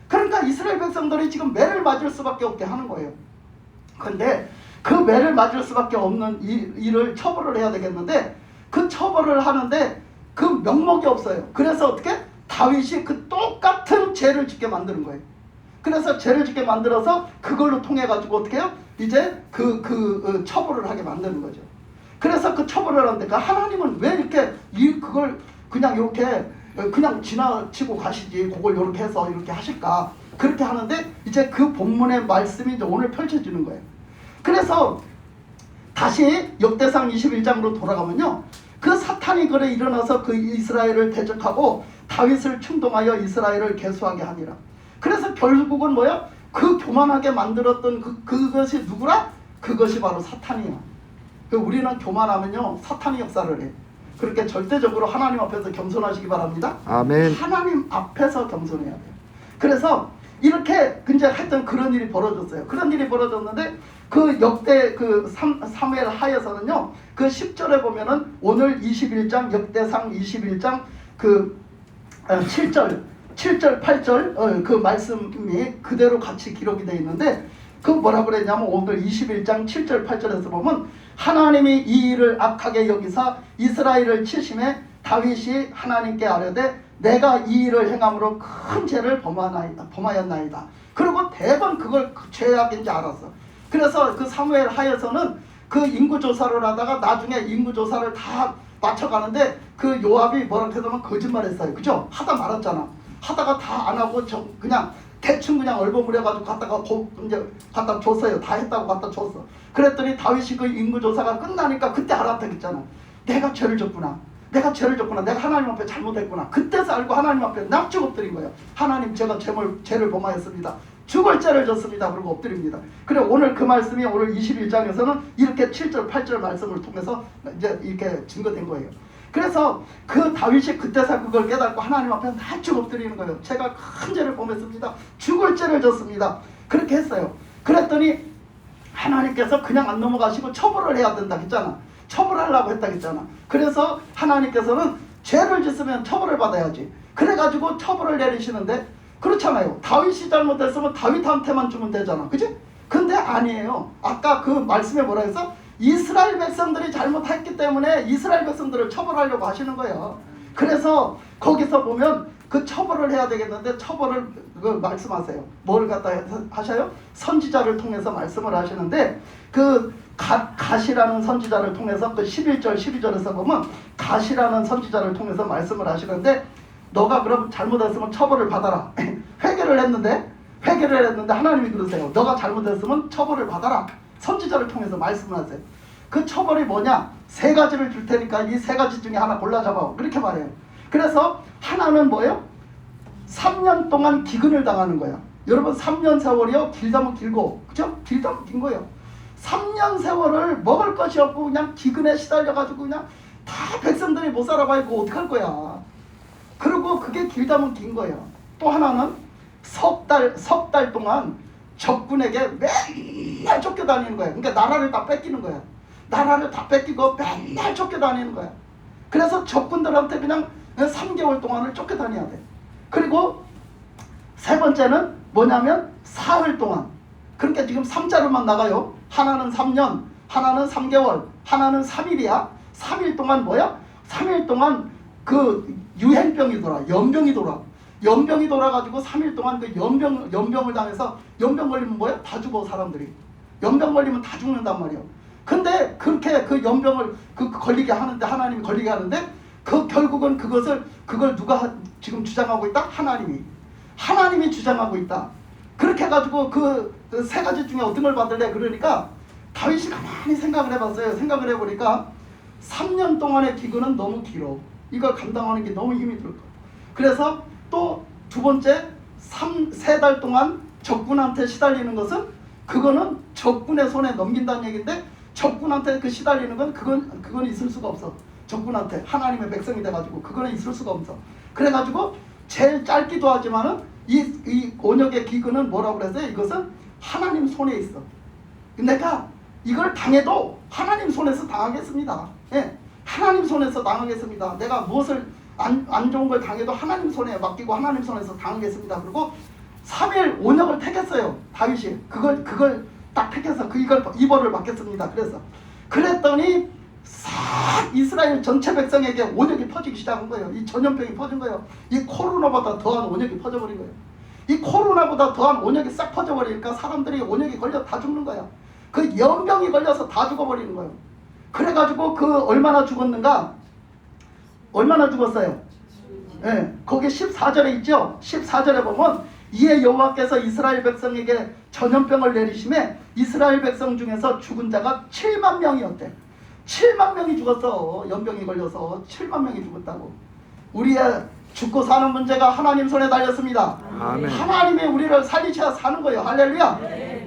그러니까 이스라엘 백성들이 지금 매를 맞을 수밖에 없게 하는 거예요. 근데 그 매를 맞을 수밖에 없는 일을 처벌을 해야 되겠는데 그 처벌을 하는데 그 명목이 없어요. 그래서 어떻게? 다윗이 그 똑같은 죄를 짓게 만드는 거예요. 그래서 죄를 짓게 만들어서 그걸로 통해 가지고 어떻게 해요? 이제 처벌을 하게 만드는 거죠. 그래서 그 처벌을 하는데 하나님은 왜 이렇게 그걸 그냥 이렇게 그냥 지나치고 가시지 그걸 이렇게 해서 이렇게 하실까? 그렇게 하는데 이제 그 본문의 말씀이 이제 오늘 펼쳐지는 거예요. 그래서 다시 역대상 21장으로 돌아가면요, 그 사탄이 그래 일어나서 그 이스라엘을 대적하고 다윗을 충동하여 이스라엘을 계수하게 하니라. 그래서 결국은 뭐야? 그 교만하게 만들었던 그것이 누구라? 그것이 바로 사탄이야. 우리는 교만하면요 사탄이 역사를 해. 그렇게 절대적으로 하나님 앞에서 겸손하시기 바랍니다. 아멘. 하나님 앞에서 겸손해야 돼요. 그래서 이렇게 이제 하여튼 그런 일이 벌어졌어요. 그런 일이 벌어졌는데 그 역대 사무엘 하에서는요, 그 10절에 보면은 오늘 21장 역대상 21장 7절 8절 그 말씀이 그대로 같이 기록이 되어 있는데 그 뭐라 그랬냐면 오늘 21장 7절 8절에서 보면 하나님이 이 일을 악하게 여기사 이스라엘을 치심에 다윗이 하나님께 아뢰되 내가 이 일을 행함으로 큰 죄를 범하였나이다. 그리고 대번 그걸 죄악인지 알았어. 그래서 그 사무엘 하에서는 그 인구조사를 하다가 나중에 인구조사를 다 맞춰가는데 그 요압이 뭐라고 하면 거짓말했어요. 그죠? 하다 말았잖아. 하다가 다 안 하고 그냥 대충 그냥 얼버무려가지고 이제 갖다 줬어요. 다 했다고 갖다 줬어. 그랬더니 다윗이 그 인구조사가 끝나니까 그때 알았다겠잖아. 내가 죄를 졌구나. 내가 하나님 앞에 잘못했구나. 그때서 알고 하나님 앞에 납죽 엎드린 거예요. 하나님, 제가 죄를 범하였습니다. 죽을 죄를 졌습니다. 그러고 엎드립니다. 그래 오늘 그 말씀이 오늘 21장에서는 이렇게 7절 8절 말씀을 통해서 이제 이렇게 증거된 거예요. 그래서 그 다윗이 그때서 그걸 깨닫고 하나님 앞에 납죽 엎드리는 거예요. 제가 큰 죄를 범했습니다. 죽을 죄를 졌습니다. 그렇게 했어요. 그랬더니 하나님께서 그냥 안 넘어가시고 처벌을 해야 된다 했잖아. 처벌하려고 했다 했잖아. 그래서 하나님께서는 죄를 짓으면 처벌을 받아야지. 그래가지고 처벌을 내리시는데 그렇잖아요. 다윗이 잘못했으면 다윗한테만 주면 되잖아. 그치? 근데 아니에요. 아까 그 말씀에 뭐라 해서 이스라엘 백성들이 잘못했기 때문에 이스라엘 백성들을 처벌하려고 하시는 거예요. 그래서 거기서 보면 그 처벌을 해야 되겠는데 처벌을 말씀하세요. 뭘 갖다 하셔요? 선지자를 통해서 말씀을 하시는데 그 갓이라는 선지자를 통해서 그 11절 12절에서 보면 갓이라는 선지자를 통해서 말씀을 하시는데 너가 그럼 잘못했으면 처벌을 받아라. 회개를 했는데 하나님이 그러세요. 너가 잘못했으면 처벌을 받아라. 선지자를 통해서 말씀을 하세요. 그 처벌이 뭐냐? 3가지를 줄 테니까 이 3가지 중에 하나 골라 잡아. 그렇게 말해요. 그래서 하나는 뭐예요? 3년 동안 기근을 당하는 거야. 여러분 3년 세월이요, 길다면 길고, 그죠? 길다면 긴 거예요. 3년 세월을 먹을 것이 없고 그냥 기근에 시달려가지고 그냥 다 백성들이 못 살아봐야 그거 어떡할 거야. 그리고 그게 길다면 긴 거예요. 또 하나는 석 달 동안 적군에게 맨날 쫓겨다니는 거야. 그러니까 나라를 다 뺏기는 거야. 나라를 다 뺏기고 맨날 쫓겨다니는 거야. 그래서 적군들한테 그냥 3개월 동안을 쫓겨다녀야 돼. 그리고 3번째는 뭐냐면 사흘 동안. 그러니까 지금 3자로만 나가요. 하나는 3년, 하나는 3개월, 하나는 3일이야. 3일 동안 뭐야? 3일 동안 그 유행병이 돌아. 연병이 돌아가지고 3일 동안 그 연병을 당해서 연병 걸리면 뭐야? 다 죽어 사람들이. 연병 걸리면 다 죽는단 말이에요. 근데 그렇게 그 연병을 걸리게 하는데 하나님이 걸리게 하는데 그 결국은 그걸 누가 지금 주장하고 있다? 하나님이 주장하고 있다. 그렇게 해가지고 그 3가지 중에 어떤 걸 받을래? 그러니까 다윗이 가만히 생각을 해봤어요. 생각을 해보니까 3년 동안의 기근은 너무 길어. 이걸 감당하는 게 너무 힘이 들 거야. 그래서 또 2번째 3달 동안 적군한테 시달리는 것은 그거는 적군의 손에 넘긴다는 얘기인데 적군한테 그 시달리는 건 그건 있을 수가 없어. 적군한테 하나님의 백성이 돼가지고 그거는 있을 수가 없어. 그래가지고 제일 짧기도 하지만은 이 언약의 기근은 뭐라고 그랬어요? 이것은 하나님 손에 있어. 내가 이걸 당해도 하나님 손에서 당하겠습니다. 예, 하나님 손에서 당하겠습니다. 내가 무엇을 안 좋은 걸 당해도 하나님 손에 맡기고 하나님 손에서 당하겠습니다. 그리고 3일 언약을 택했어요. 다윗이 그걸 딱 택해서 이 벌을 받겠습니다. 그랬더니 싹 이스라엘 전체 백성에게 언약이 퍼지기 시작한 거예요. 이 전염병이 퍼진 거예요. 이 코로나보다 더한 언약이 퍼져버린 거예요. 이 코로나보다 더한 언약이 싹 퍼져버리니까 사람들이 언약이 걸려 다 죽는 거야. 그 연병이 걸려서 다 죽어버리는 거예요. 그래가지고 얼마나 죽었는가? 얼마나 죽었어요? 예, 거기 14절에 있죠. 14절에 보면 이에 여호와께서 이스라엘 백성에게 전염병을 내리심에 이스라엘 백성 중에서 죽은 자가 7만 명이었대. 7만 명이 죽었어. 연병이 걸려서 7만 명이 죽었다고. 우리의 죽고 사는 문제가 하나님 손에 달렸습니다. 아멘. 하나님이 우리를 살리셔야 사는 거예요. 할렐루야.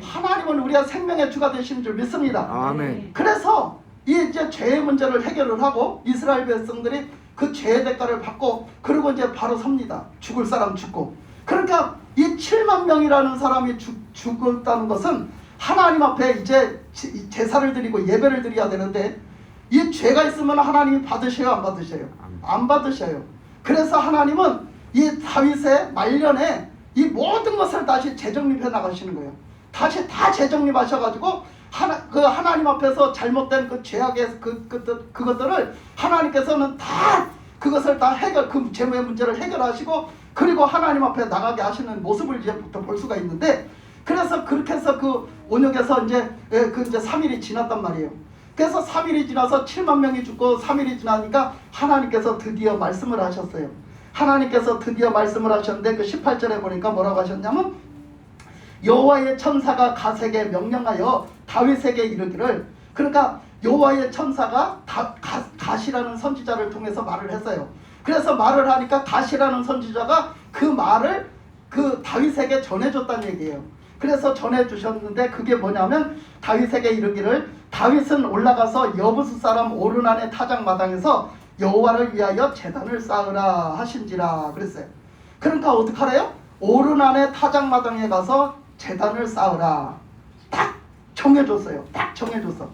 하나님은 우리의 생명의 주가 되시는 줄 믿습니다. 아멘. 그래서 이제 죄의 문제를 해결을 하고 이스라엘 백성들이 그 죄의 대가를 받고 그리고 이제 바로 섭니다. 죽을 사람 죽고. 그러니까 이 7만 명이라는 사람이 죽었다는 것은 하나님 앞에 이제 제사를 드리고 예배를 드려야 되는데 이 죄가 있으면 하나님이 받으셔요, 안 받으셔요? 안 받으셔요. 그래서 하나님은 이 다윗의 말년에 이 모든 것을 다시 재정립해 나가시는 거예요. 다시 다 재정립하셔가지고 하나님 앞에서 잘못된 그 죄악의 그것들을 하나님께서는 다 그것을 다 그 죄의 문제를 해결하시고 그리고 하나님 앞에 나가게 하시는 모습을 이제부터 볼 수가 있는데 그래서 그렇게 해서 그 언약에서 이제 3일이 지났단 말이에요. 그래서 3일이 지나서 7만 명이 죽고 3일이 지나니까 하나님께서 드디어 말씀을 하셨어요. 하나님께서 드디어 말씀을 하셨는데 그 18절에 보니까 뭐라고 하셨냐면 여호와의 천사가 갓에게 명령하여 다윗에게 이르기를 그러니까 여호와의 천사가 갓이라는 선지자를 통해서 말을 했어요. 그래서 말을 하니까 갓이라는 선지자가 그 말을 그 다윗에게 전해줬다는 얘기예요. 그래서 전해주셨는데 그게 뭐냐면 다윗에게 이르기를 다윗은 올라가서 여부스 사람 오르난의 타작마당에서 여호와를 위하여 제단을 쌓으라 하신지라 그랬어요. 그러니까 어떡하래요? 오르난의 타작마당에 가서 제단을 쌓으라 딱 정해줬어요. 딱 정해줬어.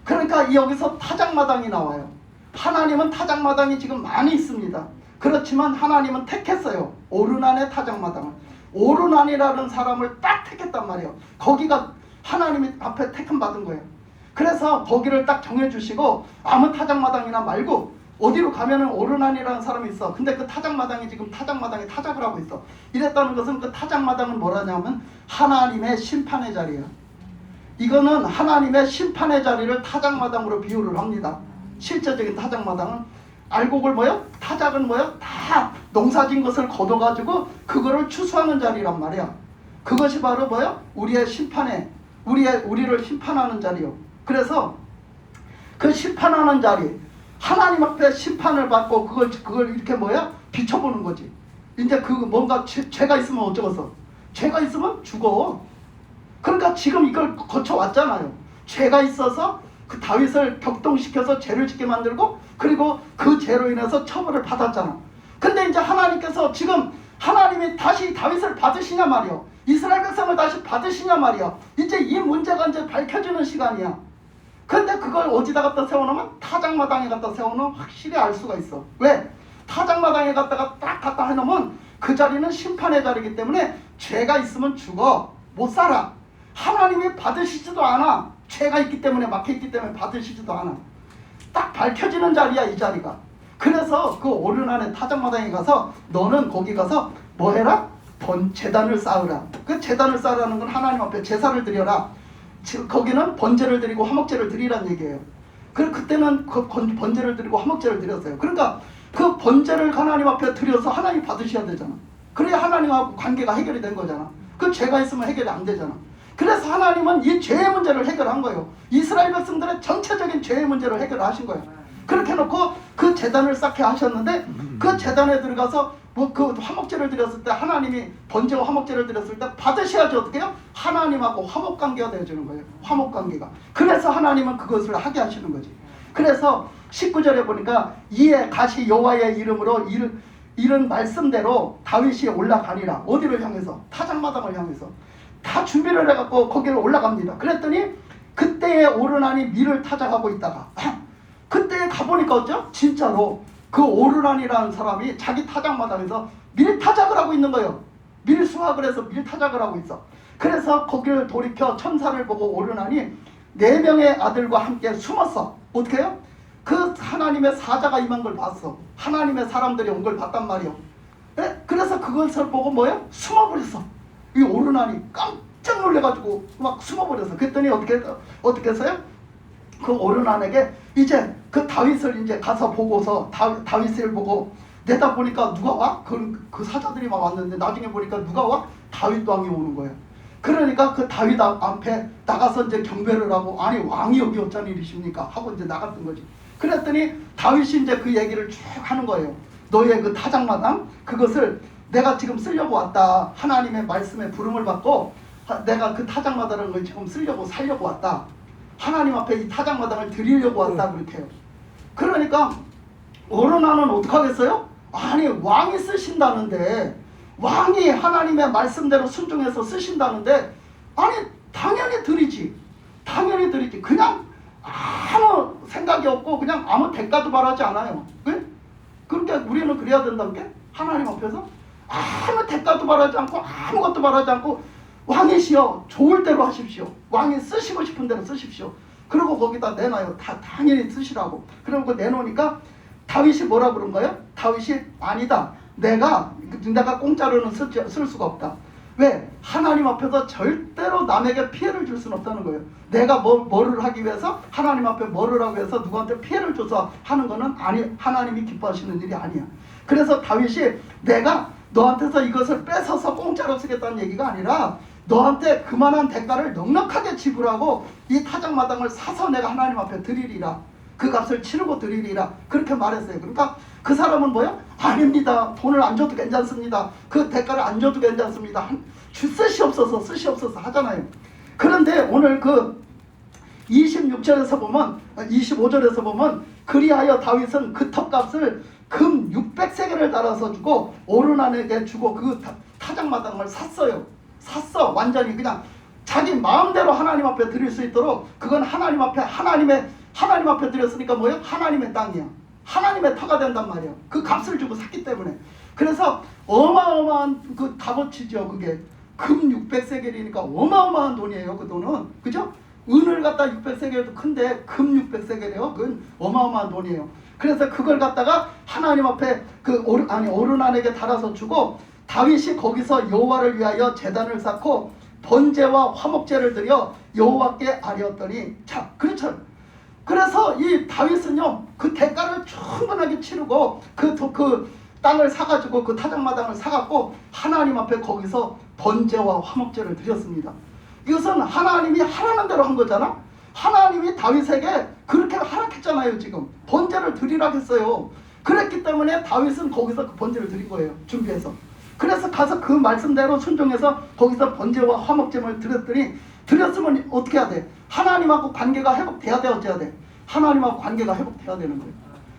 그러니까 여기서 타작마당이 나와요. 하나님은 타작마당이 지금 많이 있습니다. 그렇지만 하나님은 택했어요. 오르난의 타작마당을. 오르난이라는 사람을 딱 택했단 말이에요. 거기가 하나님이 앞에 택함 받은 거예요. 그래서 거기를 딱 정해주시고 아무 타작마당이나 말고 어디로 가면은 오르난이라는 사람이 있어. 근데 그 타작마당이 지금 타작마당에 타작을 하고 있어. 이랬다는 것은 그 타작마당은 뭐라냐면 하나님의 심판의 자리예요. 이거는 하나님의 심판의 자리를 타작마당으로 비유를 합니다. 실제적인 타작마당은 알곡을 뭐요? 타작은 뭐요? 다 농사진 것을 걷어가지고 그거를 추수하는 자리란 말이야. 그것이 바로 뭐요? 우리의 심판에 우리를 심판하는 자리요. 그래서 그 심판하는 자리 하나님 앞에 심판을 받고 그걸 이렇게 뭐야? 비춰보는 거지. 이제 뭔가 죄가 있으면 어쩌겠어? 죄가 있으면 죽어. 그러니까 지금 이걸 거쳐왔잖아요. 죄가 있어서 그 다윗을 격동시켜서 죄를 짓게 만들고 그리고 그 죄로 인해서 처벌을 받았잖아. 근데 이제 하나님께서 지금 하나님이 다시 다윗을 받으시냐 말이요. 이스라엘 백성을 다시 받으시냐 말이야. 이제 이 문제가 이제 밝혀지는 시간이야. 근데 그걸 어디다 갖다 세워놓으면 타작마당에 갖다 세워놓으면 확실히 알 수가 있어. 왜? 타작마당에 갖다가 딱 갖다 해놓으면 그 자리는 심판의 자리이기 때문에 죄가 있으면 죽어. 못 살아. 하나님이 받으시지도 않아. 죄가 있기 때문에 막혀있기 때문에 받으시지도 않아. 딱 밝혀지는 자리야 이 자리가. 그래서 그 오르난의 타작마당에 가서 너는 거기 가서 뭐 해라? 제단을 쌓으라. 그 제단을 쌓으라는 건 하나님 앞에 제사를 드려라. 거기는 번제를 드리고 화목제를 드리란 얘기예요. 그때는 그 번제를 드리고 화목제를 드렸어요. 그러니까 그 번제를 하나님 앞에 드려서 하나님 받으셔야 되잖아. 그래야 하나님하고 관계가 해결이 된 거잖아. 그 죄가 있으면 해결이 안 되잖아. 그래서 하나님은 이 죄의 문제를 해결한 거예요. 이스라엘 백성들의 전체적인 죄의 문제를 해결하신 거예요. 그렇게 놓고 그 제단을 쌓게 하셨는데 그 제단에 들어가서 그 화목제를 드렸을 때 하나님이 번제와 화목제를 드렸을 때 받으셔야지 어떻게 해요? 하나님하고 화목관계가 되어지는 거예요. 화목관계가. 그래서 하나님은 그것을 하게 하시는 거지. 그래서 19절에 보니까 이에 갓이 여호와의 이름으로 이런 말씀대로 다윗이 올라가니라. 어디를 향해서? 타작마당을 향해서. 다 준비를 해갖고 거기를 올라갑니다. 그랬더니 그때에 오르나니 밀을 타작하고 있다가 그때에 가보니까 어쩌? 진짜로 그 오르난이라는 사람이 자기 타작마당에서 밀 타작을 하고 있는 거예요. 밀 수확을 해서 밀 타작을 하고 있어. 그래서 거기를 돌이켜 천사를 보고 오르나니 4명의 아들과 함께 숨었어. 어떻게 해요? 그 하나님의 사자가 임한 걸 봤어. 하나님의 사람들이 온 걸 봤단 말이요. 그래서 그것을 보고 뭐예요? 숨어버렸어. 이 오르난이 깜짝 놀래가지고 막 숨어버렸어. 그랬더니 어떻게 했어요? 그 오르난에게 이제 그 다윗을 이제 가서 보고서 다윗을 보고 내다보니까 누가 와? 그 사자들이 막 왔는데 나중에 보니까 누가 와? 다윗 왕이 오는 거예요. 그러니까 그 다윗 앞에 나가서 이제 경배를 하고 아니 왕이 여기 어쩐 일이십니까? 하고 이제 나갔던 거지. 그랬더니 다윗이 이제 그 얘기를 쭉 하는 거예요. 너의 그 타작마당 그것을 내가 지금 쓰려고 왔다. 하나님의 말씀에 부름을 받고 내가 그 타작마당을 지금 쓰려고 살려고 왔다. 하나님 앞에 이 타작마당을 드리려고 왔다 그렇게 해요. 그러니까 오르나는 어떡하겠어요? 아니 왕이 쓰신다는데 왕이 하나님의 말씀대로 순종해서 쓰신다는데 아니 당연히 드리지. 당연히 드리지. 그냥 아무 생각이 없고 그냥 아무 대가도 바라지 않아요. 왜? 그러니까 우리는 그래야 된다는 게 하나님 앞에서 아무 대가도 바라지 않고 아무것도 바라지 않고 왕이시여 좋을 대로 하십시오. 왕이 쓰시고 싶은 대로 쓰십시오. 그리고 거기다 내놔요. 다 당연히 쓰시라고. 그리고 내놓으니까 다윗이 뭐라 그런 거예요? 다윗이 아니다. 내가 공짜로는 쓸 수가 없다. 왜? 하나님 앞에서 절대로 남에게 피해를 줄 수는 없다는 거예요. 내가 뭐를 하기 위해서 하나님 앞에 뭐를 하기 위해서 누구한테 피해를 줘서 하는 거는 하나님이 기뻐하시는 일이 아니야. 그래서 다윗이 내가 너한테서 이것을 뺏어서 공짜로 쓰겠다는 얘기가 아니라 너한테 그만한 대가를 넉넉하게 지불하고 이 타작마당을 사서 내가 하나님 앞에 드리리라. 그 값을 치르고 드리리라. 그렇게 말했어요. 그러니까 그 사람은 뭐야? 아닙니다. 돈을 안 줘도 괜찮습니다. 그 대가를 안 줘도 괜찮습니다. 쓰시옵소서 하잖아요. 그런데 오늘 그 26절에서 보면 25절에서 보면 그리하여 다윗은 그 턱값을 금 600세겔을 달아서 주고 오르난에게 주고 그 타작마당을 샀어요. 샀어. 완전히 그냥 자기 마음대로 하나님 앞에 드릴 수 있도록 그건 하나님 앞에 드렸으니까 뭐예요? 하나님의 땅이야. 하나님의 터가 된단 말이에요. 그 값을 주고 샀기 때문에. 그래서 어마어마한 그 값어치죠. 그게 금 600세겔이니까 어마어마한 돈이에요. 그 돈은. 그죠? 은을 갖다 600세겔도 큰데 금 600세겔이에요. 그건 어마어마한 돈이에요. 그래서 그걸 갖다가 하나님 앞에 오르난에게 달아서 주고 다윗이 거기서 여호와를 위하여 제단을 쌓고 번제와 화목제를 드려 여호와께 아뢰었더니 자, 그렇죠. 그래서 이 다윗은요 그 대가를 충분하게 치르고 그 땅을 사가지고 그 타작마당을 사갖고 하나님 앞에 거기서 번제와 화목제를 드렸습니다. 이것은 하나님이 하라는 대로 한 거잖아. 하나님이 다윗에게 그렇게 하락했잖아요. 지금 번제를 드리라고 했어요. 그랬기 때문에 다윗은 거기서 그 번제를 드린 거예요. 준비해서. 그래서 가서 그 말씀대로 순종해서 거기서 번제와 화목제를 드렸으면 어떻게 해야 돼? 하나님하고 관계가 회복돼야 돼, 어째야 돼? 하나님하고 관계가 회복돼야 되는 거예요.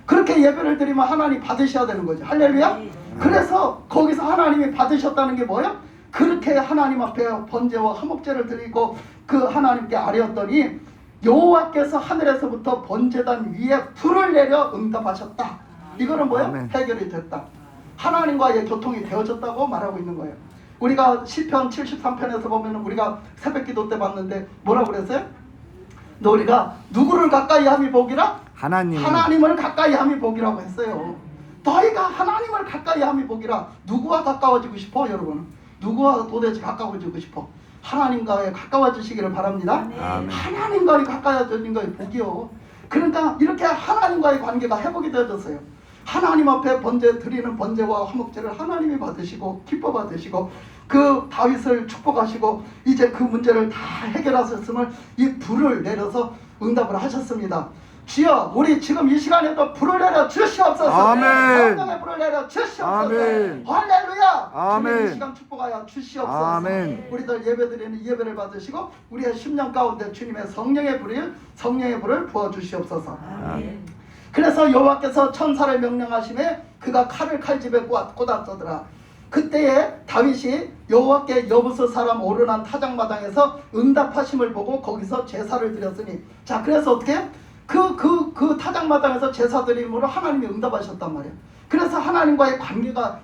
그렇게 예배를 드리면 하나님 받으셔야 되는 거죠. 할렐루야? 그래서 거기서 하나님이 받으셨다는 게 뭐예요? 그렇게 하나님 앞에 번제와 화목제를 드리고 그 하나님께 아뢰었더니 여호와께서 하늘에서부터 번제단 위에 불을 내려 응답하셨다. 이거는 뭐예요? 아멘. 해결이 됐다. 하나님과의 교통이 되어졌다고 말하고 있는 거예요. 우리가 시편 73편에서 보면 우리가 새벽기도 때 봤는데 뭐라고 그랬어요? 우리가 누구를 가까이 함이 복이라? 하나님을 가까이 함이 복이라고 했어요. 너희가 하나님을 가까이 함이 복이라. 누구와 가까워지고 싶어 여러분? 누구와 도대체 가까워지고 싶어? 하나님과의 가까워지시기를 바랍니다. 아멘. 하나님과의 가까워지는 것이 복이요. 그러니까 이렇게 하나님과의 관계가 회복이 되어졌어요. 하나님 앞에 드리는 번제와 화목제를 하나님이 받으시고 기뻐 받으시고 그 다윗을 축복하시고 이제 그 문제를 다 해결하셨음을 이 불을 내려서 응답을 하셨습니다. 주여 우리 지금 이 시간에도 불을 내려 주시옵소서. 아멘. 성령의 불을 내려 주시옵소서. 아멘. 할렐루야. 아멘. 주님 이 시간 축복하여 주시옵소서. 아멘. 우리들 예배드리는 예배를 받으시고 우리의 심령 가운데 주님의 성령의 불을 부어 주시옵소서. 아멘. 그래서 여호와께서 천사를 명령하심에 그가 칼을 칼집에 꽂았더라. 그때에 다윗이 여호와께 여부스 사람 오르난 타작마당에서 응답하심을 보고 거기서 제사를 드렸으니, 자 그래서 어떻게 그 타작마당에서 제사 드림으로 하나님이 응답하셨단 말이에요. 그래서 하나님과의 관계가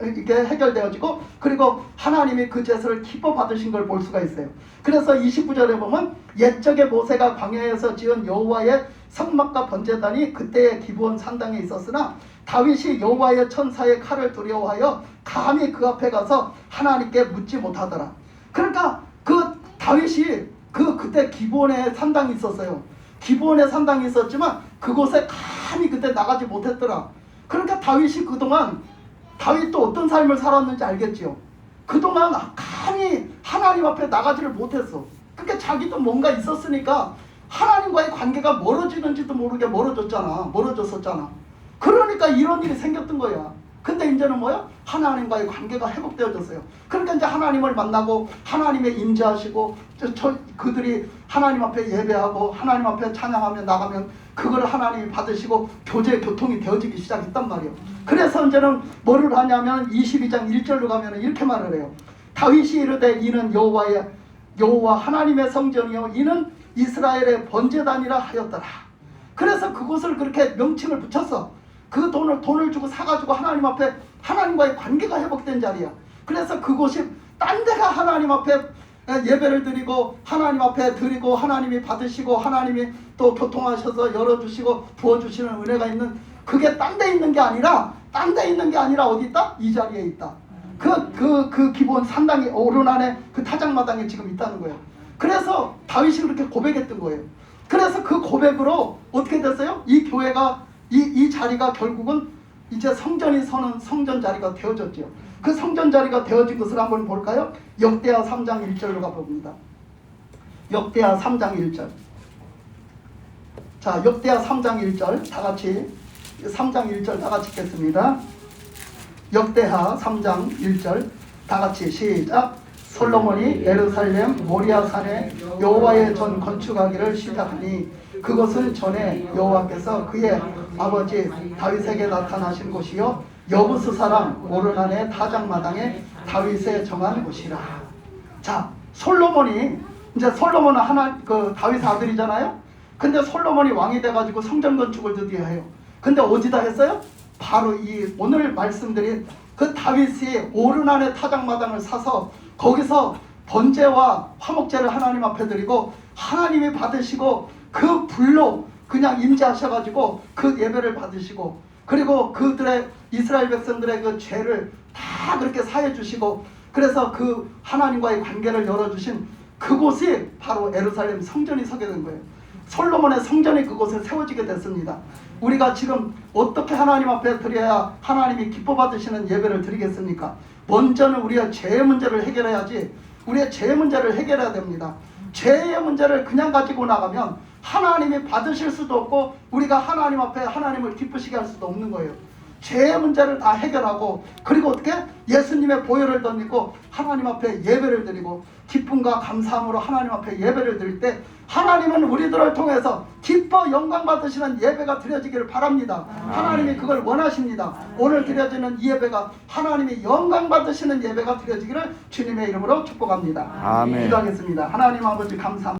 이렇게 해결되어지고, 그리고 하나님이 그 제사를 기뻐 받으신 걸 볼 수가 있어요. 그래서 29절에 보면 옛적에 모세가 광야에서 지은 여호와의 성막과 번제단이 그때의 기브온 산당에 있었으나 다윗이 여호와의 천사의 칼을 두려워하여 감히 그 앞에 가서 하나님께 묻지 못하더라. 그러니까 그 다윗이 그때 기브온에 산당이 있었어요. 기브온에 산당이 있었지만 그곳에 감히 그때 나가지 못했더라. 그러니까 다윗이 그동안, 다윗도 어떤 삶을 살았는지 알겠지요. 그동안 감히 하나님 앞에 나가지를 못했어. 그러니까 자기도 뭔가 있었으니까 하나님과의 관계가 멀어지는지도 모르게 멀어졌었잖아. 그러니까 이런 일이 생겼던 거야. 근데 이제는 뭐야? 하나님과의 관계가 회복되어졌어요. 그러니까 이제 하나님을 만나고 하나님의 임재하시고 그들이 하나님 앞에 예배하고 하나님 앞에 찬양하며 나가면 그걸 하나님이 받으시고 교통이 되어지기 시작했단 말이에요. 그래서 이제는 뭐를 하냐면 22장 1절로 가면 이렇게 말을 해요. 다윗이 이르되 이는 여호와 하나님의 성전이요 이는 이스라엘의 번제단이라 하였더라. 그래서 그곳을 그렇게 명칭을 붙였어. 그 돈을 주고 사가지고 하나님 앞에 하나님과의 관계가 회복된 자리야. 그래서 그곳이 딴 데가 하나님 앞에 예배를 드리고 하나님 앞에 드리고 하나님이 받으시고 하나님이 또 교통하셔서 열어주시고 부어주시는 은혜가 있는, 그게 딴 데 있는 게 아니라 어디 있다? 이 자리에 있다. 그 기본 산당이 오르난의 그 타작마당에 지금 있다는 거예요. 그래서 다윗이 그렇게 고백했던 거예요. 그래서 그 고백으로 어떻게 됐어요? 이 교회가 이 자리가 결국은 이제 성전이 서는 성전 자리가 되어졌죠. 그 성전 자리가 되어진 것을 한번 볼까요? 역대하 3장 1절로 가봅니다. 역대하 3장 1절. 자, 역대하 3장 1절 다 같이 3장 1절 다 같이 읽겠습니다. 역대하 3장 1절 다 같이 시작. 솔로몬이 예루살렘 모리아산에 여호와의 전 건축하기를 시작하니 그것은 전에 여호와께서 그의 아버지 다윗에게 나타나신 곳이요 여부스 사람 오르난의 타작마당에 다윗에 정한 곳이라. 자, 솔로몬은 다윗의 아들이잖아요. 근데 솔로몬이 왕이 돼가지고 성전 건축을 드디어 해요. 근데 어디다 했어요? 바로 이 오늘 말씀드린 그 다윗이 오르난의 타작마당을 사서 거기서 번제와 화목제를 하나님 앞에 드리고 하나님이 받으시고 그 불로 그냥 임재하셔가지고 그 예배를 받으시고, 그리고 그들의 이스라엘 백성들의 그 죄를 다 그렇게 사해 주시고, 그래서 그 하나님과의 관계를 열어주신 그곳이 바로 예루살렘 성전이 서게 된 거예요. 솔로몬의 성전이 그곳에 세워지게 됐습니다. 우리가 지금 어떻게 하나님 앞에 드려야 하나님이 기뻐 받으시는 예배를 드리겠습니까? 먼저는 우리의 죄의 문제를 해결해야지. 우리의 죄의 문제를 해결해야 됩니다. 죄의 문제를 그냥 가지고 나가면 하나님이 받으실 수도 없고 우리가 하나님 앞에 하나님을 기쁘시게 할 수도 없는 거예요. 죄의 문제를 다 해결하고, 그리고 어떻게 예수님의 보혈을 던지고 하나님 앞에 예배를 드리고 기쁨과 감사함으로 하나님 앞에 예배를 드릴 때 하나님은 우리들을 통해서 기뻐 영광 받으시는 예배가 드려지기를 바랍니다. 하나님이 그걸 원하십니다. 오늘 드려지는 이 예배가 하나님이 영광 받으시는 예배가 드려지기를 주님의 이름으로 축복합니다. 아멘. 기도하겠습니다. 하나님 아버지 감사합니다.